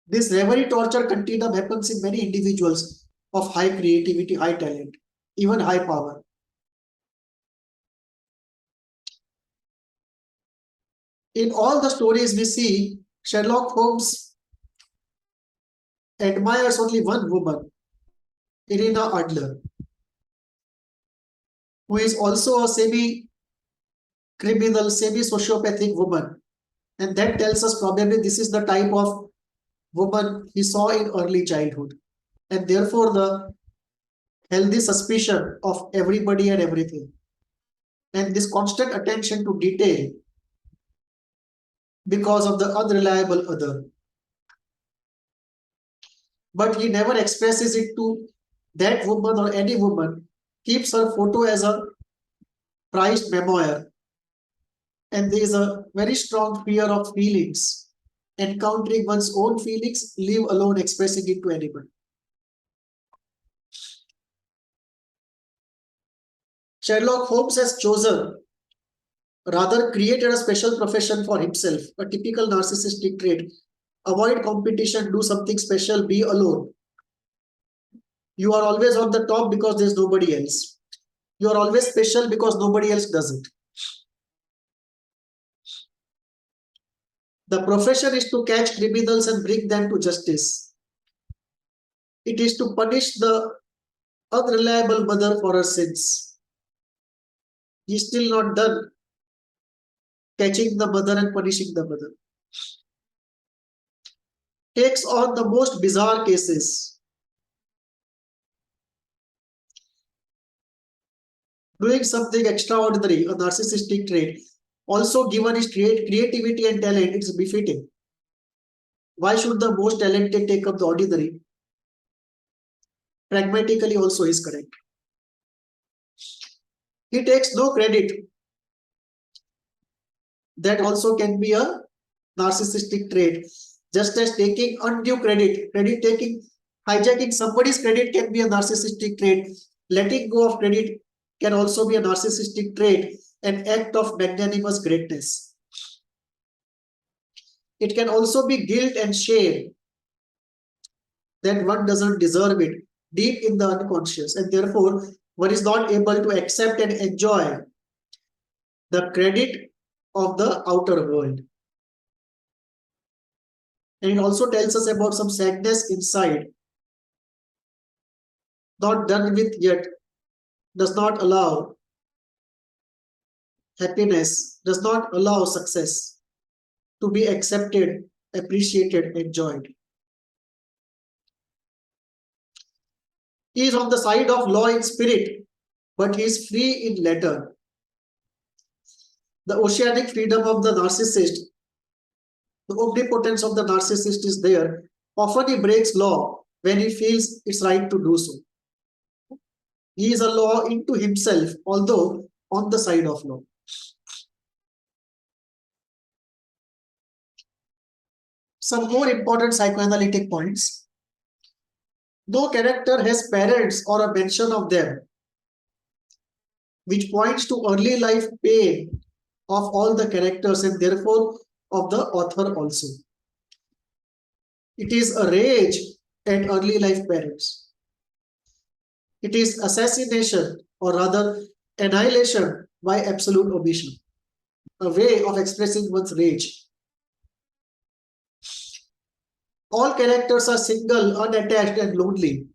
This reverie torture continuum happens in many individuals of high creativity, high talent, even high power. In all the stories we see, Sherlock Holmes admires only one woman, Irina Adler, who is also a semi-criminal, semi-sociopathic woman. And that tells us probably this is the type of woman he saw in early childhood. And therefore, the healthy suspicion of everybody and everything. And this constant attention to detail because of the unreliable other. But he never expresses it to that woman or any woman, keeps her photo as a prized memoir. And there is a very strong fear of feelings, encountering one's own feelings, leave alone expressing it to anyone. Sherlock Holmes has chosen, rather created a special profession for himself, a typical narcissistic trait. Avoid competition, do something special, be alone. You are always on the top because there's nobody else. You are always special because nobody else does it. The profession is to catch criminals and bring them to justice. It is to punish the unreliable mother for her sins. He is still not done catching the mother and punishing the mother. Takes on the most bizarre cases. Doing something extraordinary, a narcissistic trait. Also, given his creativity and talent, it's befitting. Why should the most talented take up the ordinary? Pragmatically also is correct. He takes no credit. That also can be a narcissistic trait. Just as taking undue credit taking, hijacking somebody's credit can be a narcissistic trait. Letting go of credit can also be a narcissistic trait, an act of magnanimous greatness. It can also be guilt and shame that one doesn't deserve it, deep in the unconscious, and therefore one is not able to accept and enjoy the credit of the outer world. And it also tells us about some sadness inside, not done with yet, does not allow happiness, does not allow success to be accepted, appreciated, enjoyed. He is on the side of law in spirit, but he is free in letter. The oceanic freedom of the narcissist, the omnipotence of the narcissist is there. Often he breaks law when he feels it's right to do so. He is a law into himself, although on the side of law. Some more important psychoanalytic points. No character has parents or a mention of them, which points to early life pain of all the characters and therefore of the author also. It is a rage at early life parents. It is assassination, or rather annihilation by absolute omission, a way of expressing one's rage. All characters are single, unattached, and lonely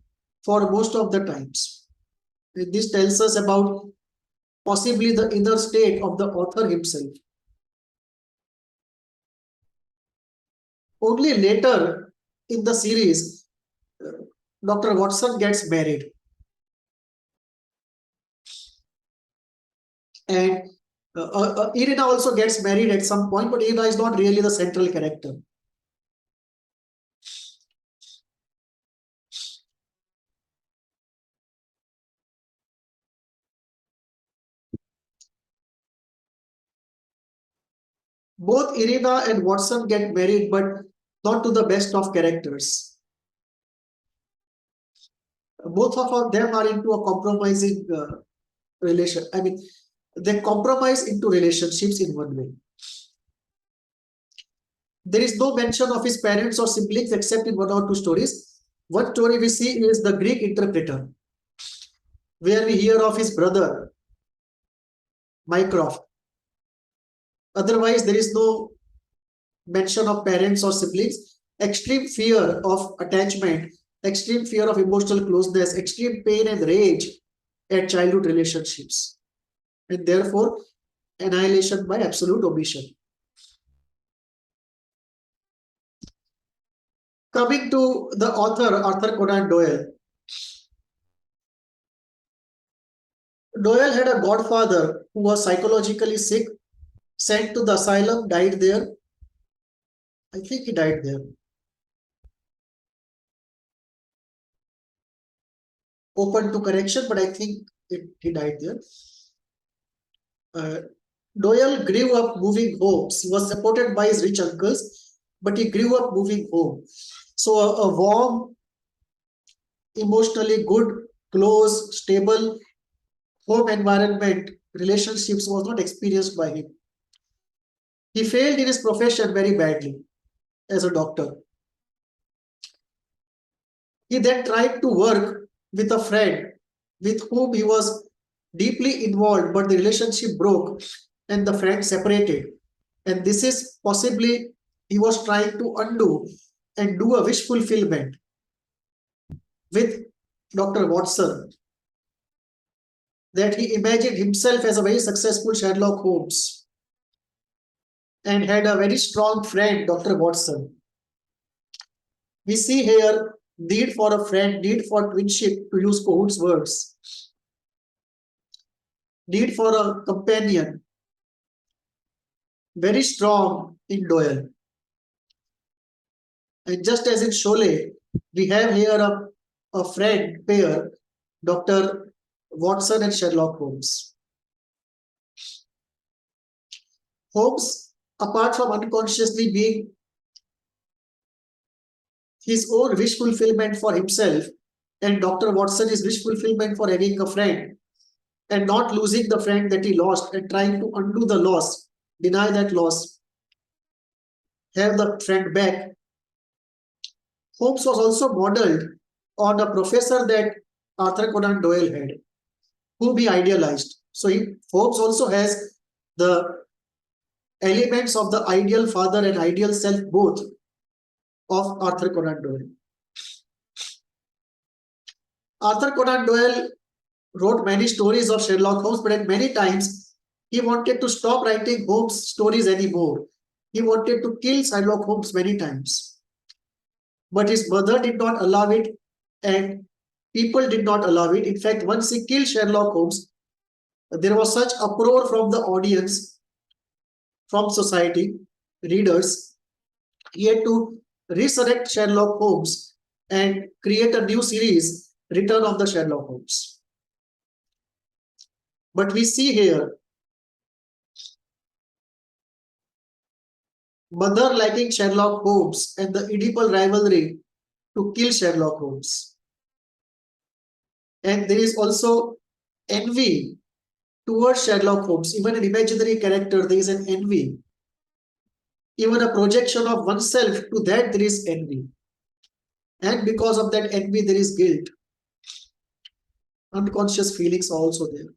for most of the times. And this tells us about possibly the inner state of the author himself. Only later in the series, Dr. Watson gets married. And Irina also gets married at some point, but Irina is not really the central character. Both Irina and Watson get married, but not to the best of characters. Both of them are into a compromising relation. I mean, they compromise into relationships in one way. There is no mention of his parents or siblings except in one or two stories. One story we see is the Greek interpreter, where we hear of his brother, Mycroft. Otherwise, there is no mention of parents or siblings. Extreme fear of attachment, extreme fear of emotional closeness, extreme pain and rage at childhood relationships, and therefore annihilation by absolute omission. Coming to the author, Arthur Conan Doyle. Doyle had a godfather who was psychologically sick, sent to the asylum, died there. I think he died there. Open to correction, but I think he died there. Doyle grew up moving homes. He was supported by his rich uncles, but he grew up moving home. So a warm, emotionally good, close, stable home environment, relationships was not experienced by him. He failed in his profession very badly as a doctor. He then tried to work with a friend with whom he was deeply involved, but the relationship broke and the friend separated. And this is possibly he was trying to undo and do a wish fulfillment with Dr. Watson, that he imagined himself as a very successful Sherlock Holmes and had a very strong friend, Dr. Watson. We see here need for a friend, need for twinship, to use Cohen's words, need for a companion, very strong in Doyle. And just as in Chalet, we have here a friend pair, Dr. Watson and Sherlock Holmes. Holmes, apart from unconsciously being his own wish fulfillment for himself, and Dr. Watson is wish fulfillment for having a friend and not losing the friend that he lost and trying to undo the loss, deny that loss, have the friend back. Holmes was also modeled on a professor that Arthur Conan Doyle had, whom he idealized. So Holmes also has the elements of the ideal father and ideal self both of Arthur Conan Doyle. Arthur Conan Doyle wrote many stories of Sherlock Holmes, but at many times he wanted to stop writing Holmes stories anymore. He wanted to kill Sherlock Holmes many times. But his mother did not allow it, and people did not allow it. In fact, once he killed Sherlock Holmes, there was such uproar from the audience, from society, readers. He had to resurrect Sherlock Holmes and create a new series, Return of the Sherlock Holmes. But we see here mother liking Sherlock Holmes and the Oedipal rivalry to kill Sherlock Holmes. And there is also envy towards Sherlock Holmes. Even an imaginary character, there is an envy. Even a projection of oneself, to that there is envy. And because of that envy, there is guilt. Unconscious feelings are also there.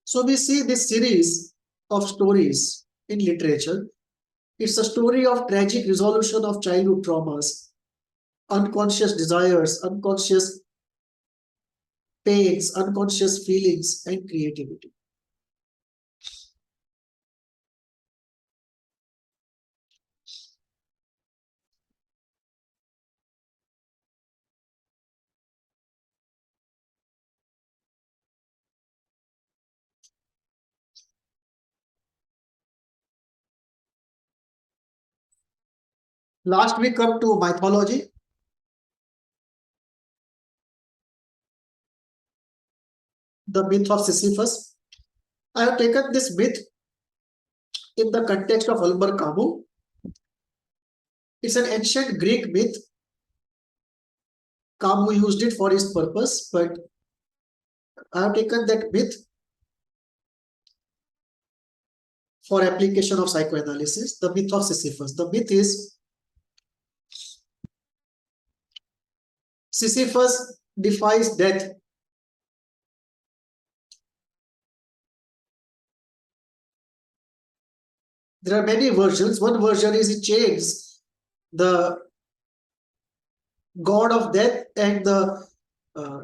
So we see this series of stories in literature. It's a story of tragic resolution of childhood traumas, unconscious desires, unconscious pains, unconscious feelings, and creativity. Last we come to mythology. The myth of Sisyphus. I have taken this myth in the context of Albert Camus. It's an ancient Greek myth. Camus used it for his purpose, but I have taken that myth for application of psychoanalysis. The myth of Sisyphus. The myth is Sisyphus defies death. There are many versions. One version is he chains the god of death and the uh,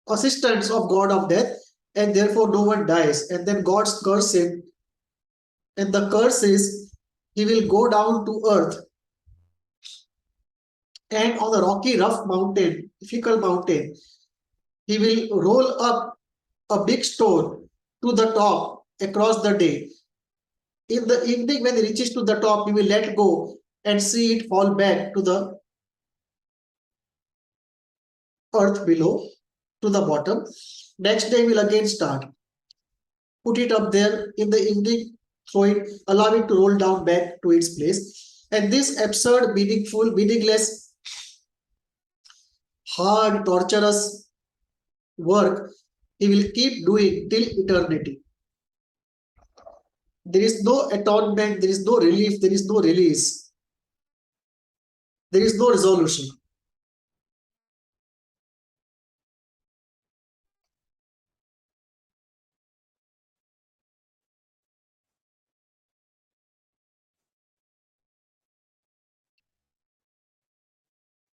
assistants of god of death, and therefore no one dies. And then gods curse him, and the curse is he will go down to earth, and on a rocky, rough mountain, difficult mountain, he will roll up a big stone to the top across the day. In the evening, when he reaches to the top, he will let go and see it fall back to the earth below, to the bottom. Next day, he will again start. Put it up there in the evening, throw it, allow it to roll down back to its place. And this absurd, meaningful, meaningless, hard, torturous work he will keep doing till eternity. There is no atonement, there is no relief, there is no release, there is no resolution.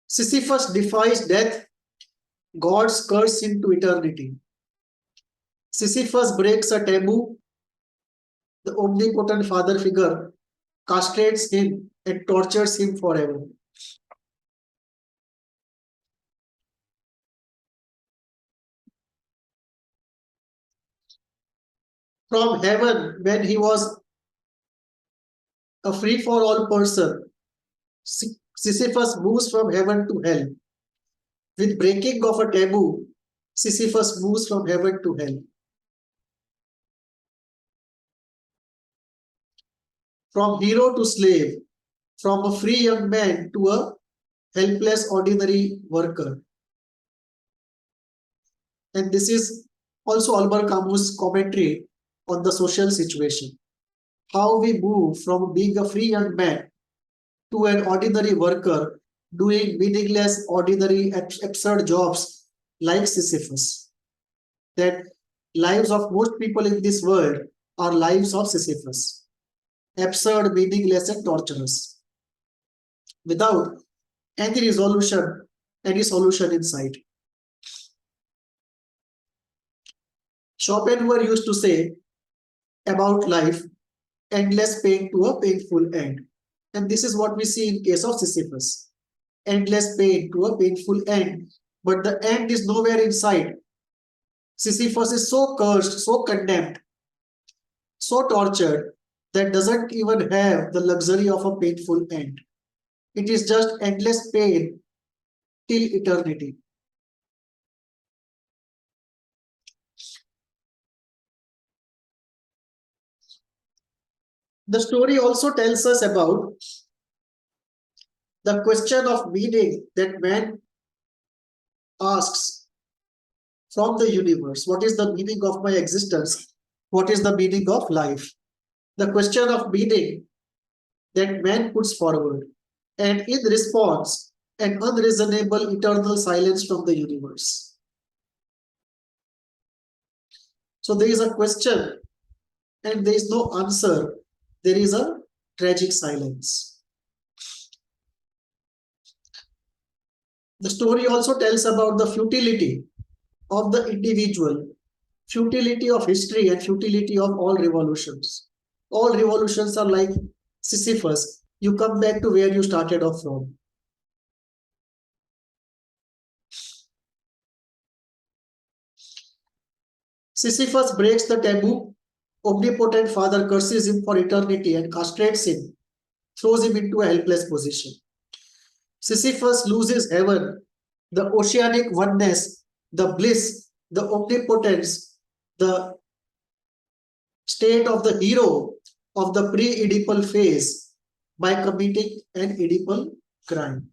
Sisyphus defies death, God's curse him to eternity. Sisyphus breaks a taboo, the omnipotent father figure castrates him and tortures him forever. From heaven, when he was a free for all person, Sisyphus moves from heaven to hell. With breaking of a taboo, Sisyphus moves from heaven to hell. From hero to slave, from a free young man to a helpless ordinary worker. And this is also Albert Camus' commentary on the social situation. How we move from being a free young man to an ordinary worker doing meaningless, ordinary, absurd jobs like Sisyphus. That lives of most people in this world are lives of Sisyphus. Absurd, meaningless, and torturous. Without any resolution, any solution in sight. Schopenhauer used to say about life, endless pain to a painful end. And this is what we see in case of Sisyphus. Endless pain to a painful end. But the end is nowhere in sight. Sisyphus is so cursed, so condemned, so tortured, that doesn't even have the luxury of a painful end. It is just endless pain till eternity. The story also tells us about The question of meaning that man asks from the universe, what is the meaning of my existence? What is the meaning of life? The question of meaning that man puts forward, and in response, an unreasonable eternal silence from the universe. So there is a question and there is no answer. There is a tragic silence. The story also tells about the futility of the individual, futility of history, and futility of all revolutions. All revolutions are like Sisyphus. You come back to where you started off from. Sisyphus breaks the taboo. Omnipotent father curses him for eternity and castrates him, throws him into a helpless position. Sisyphus loses heaven, the oceanic oneness, the bliss, the omnipotence, the state of the hero of the pre-Oedipal phase by committing an Oedipal crime.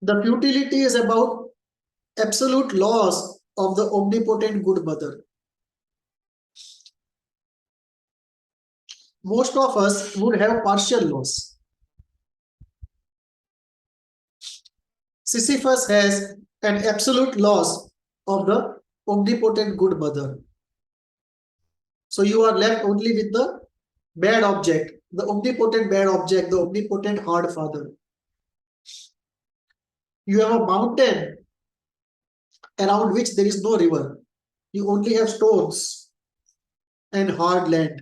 The futility is about absolute loss of the omnipotent good mother. Most of us would have partial loss. Sisyphus has an absolute loss of the omnipotent good mother. So you are left only with the bad object, the omnipotent bad object, the omnipotent hard father. You have a mountain around which there is no river. You only have stones and hard land.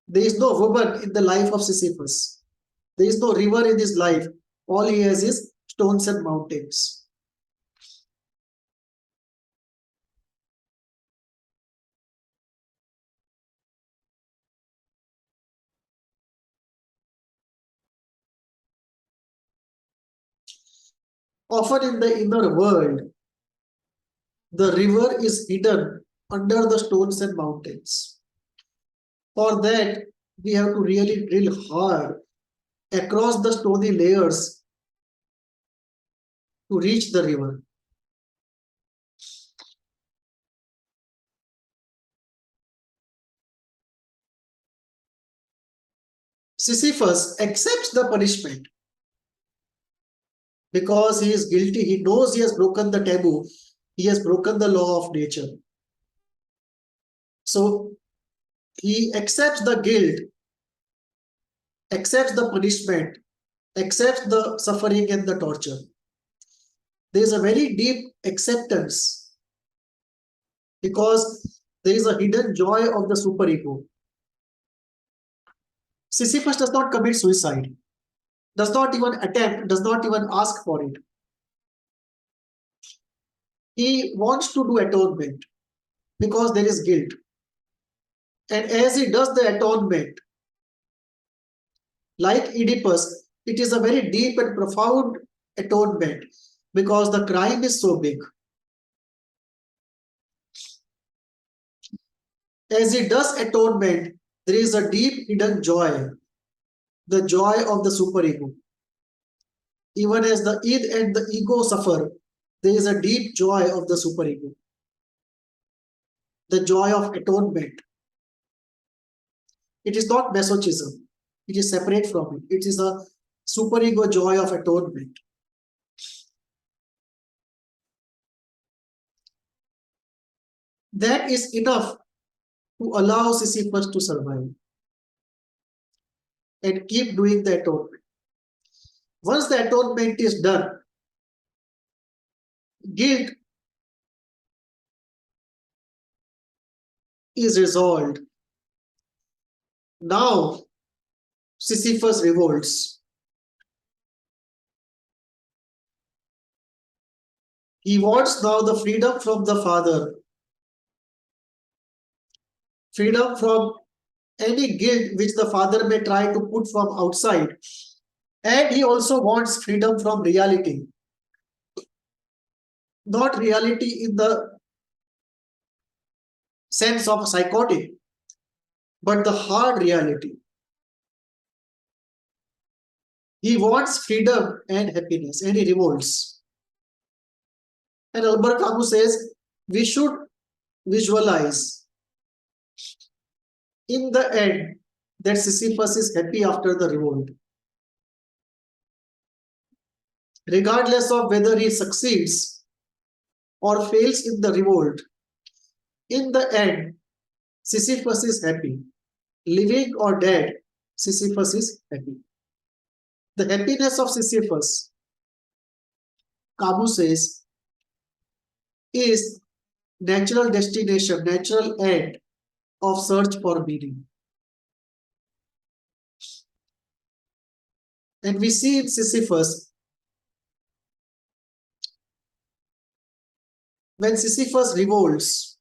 There is no woman in the life of Sisyphus. There is no river in his life. All he has is stones and mountains. Often in the inner world, the river is hidden under the stones and mountains. For that, we have to really drill hard across the stony layers to reach the river. Sisyphus accepts the punishment because he is guilty. He knows he has broken the taboo. He has broken the law of nature. So he accepts the guilt, accepts the punishment, accepts the suffering and the torture. There is a very deep acceptance because there is a hidden joy of the superego. Sisyphus does not commit suicide, does not even attempt, does not even ask for it. He wants to do atonement because there is guilt. And as he does the atonement, like Oedipus, it is a very deep and profound atonement because the crime is so big. As he does atonement, there is a deep hidden joy, the joy of the superego. Even as the id and the ego suffer, there is a deep joy of the superego, the joy of atonement. It is not masochism. It is separate from it. It is a superego joy of atonement. That is enough to allow Sisyphus to survive and keep doing the atonement. Once the atonement is done, guilt is resolved. Now, Sisyphus revolts. He wants now the freedom from the father, freedom from any guilt which the father may try to put from outside. And he also wants freedom from reality. Not reality in the sense of psychotic, but the hard reality. He wants freedom and happiness, and he revolts. And Albert Camus says we should visualize in the end that Sisyphus is happy after the revolt. Regardless of whether he succeeds or fails in the revolt, in the end, Sisyphus is happy. Living or dead, Sisyphus is happy. The happiness of Sisyphus, Camus says, is natural destination, natural end of search for meaning. And we see in Sisyphus, when Sisyphus revolts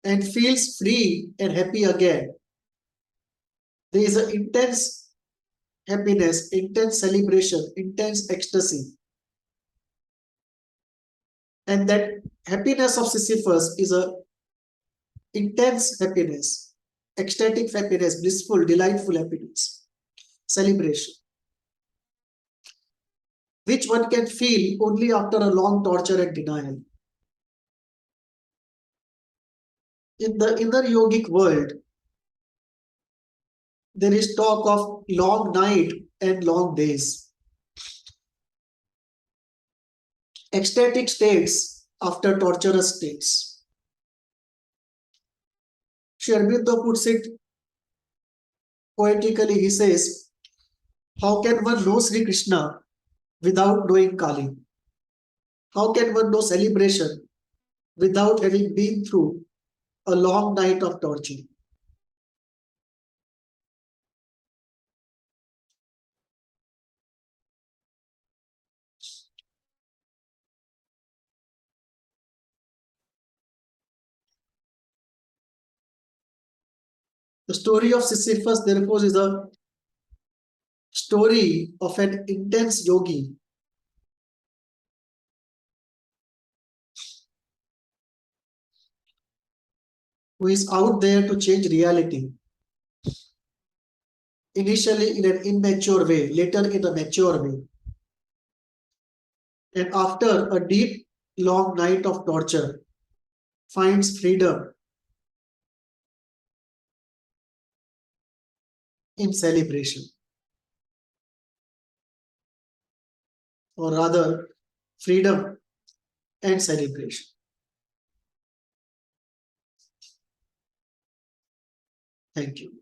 and feels free and happy again, there is an intense happiness, intense celebration, intense ecstasy. And that happiness of Sisyphus is a intense happiness, ecstatic happiness, blissful, delightful happiness, celebration, which one can feel only after a long torture and denial. In the inner yogic world, there is talk of long night and long days. Ecstatic states after torturous states. Sri Aurobindo puts it poetically, he says, how can one know Sri Krishna without knowing Kali? How can one know celebration without having been through a long night of torture? The story of Sisyphus, therefore, is a story of an intense yogi who is out there to change reality. Initially in an immature way, later in a mature way. And after a deep, long night of torture, finds freedom in celebration. Or rather, freedom and celebration. Thank you.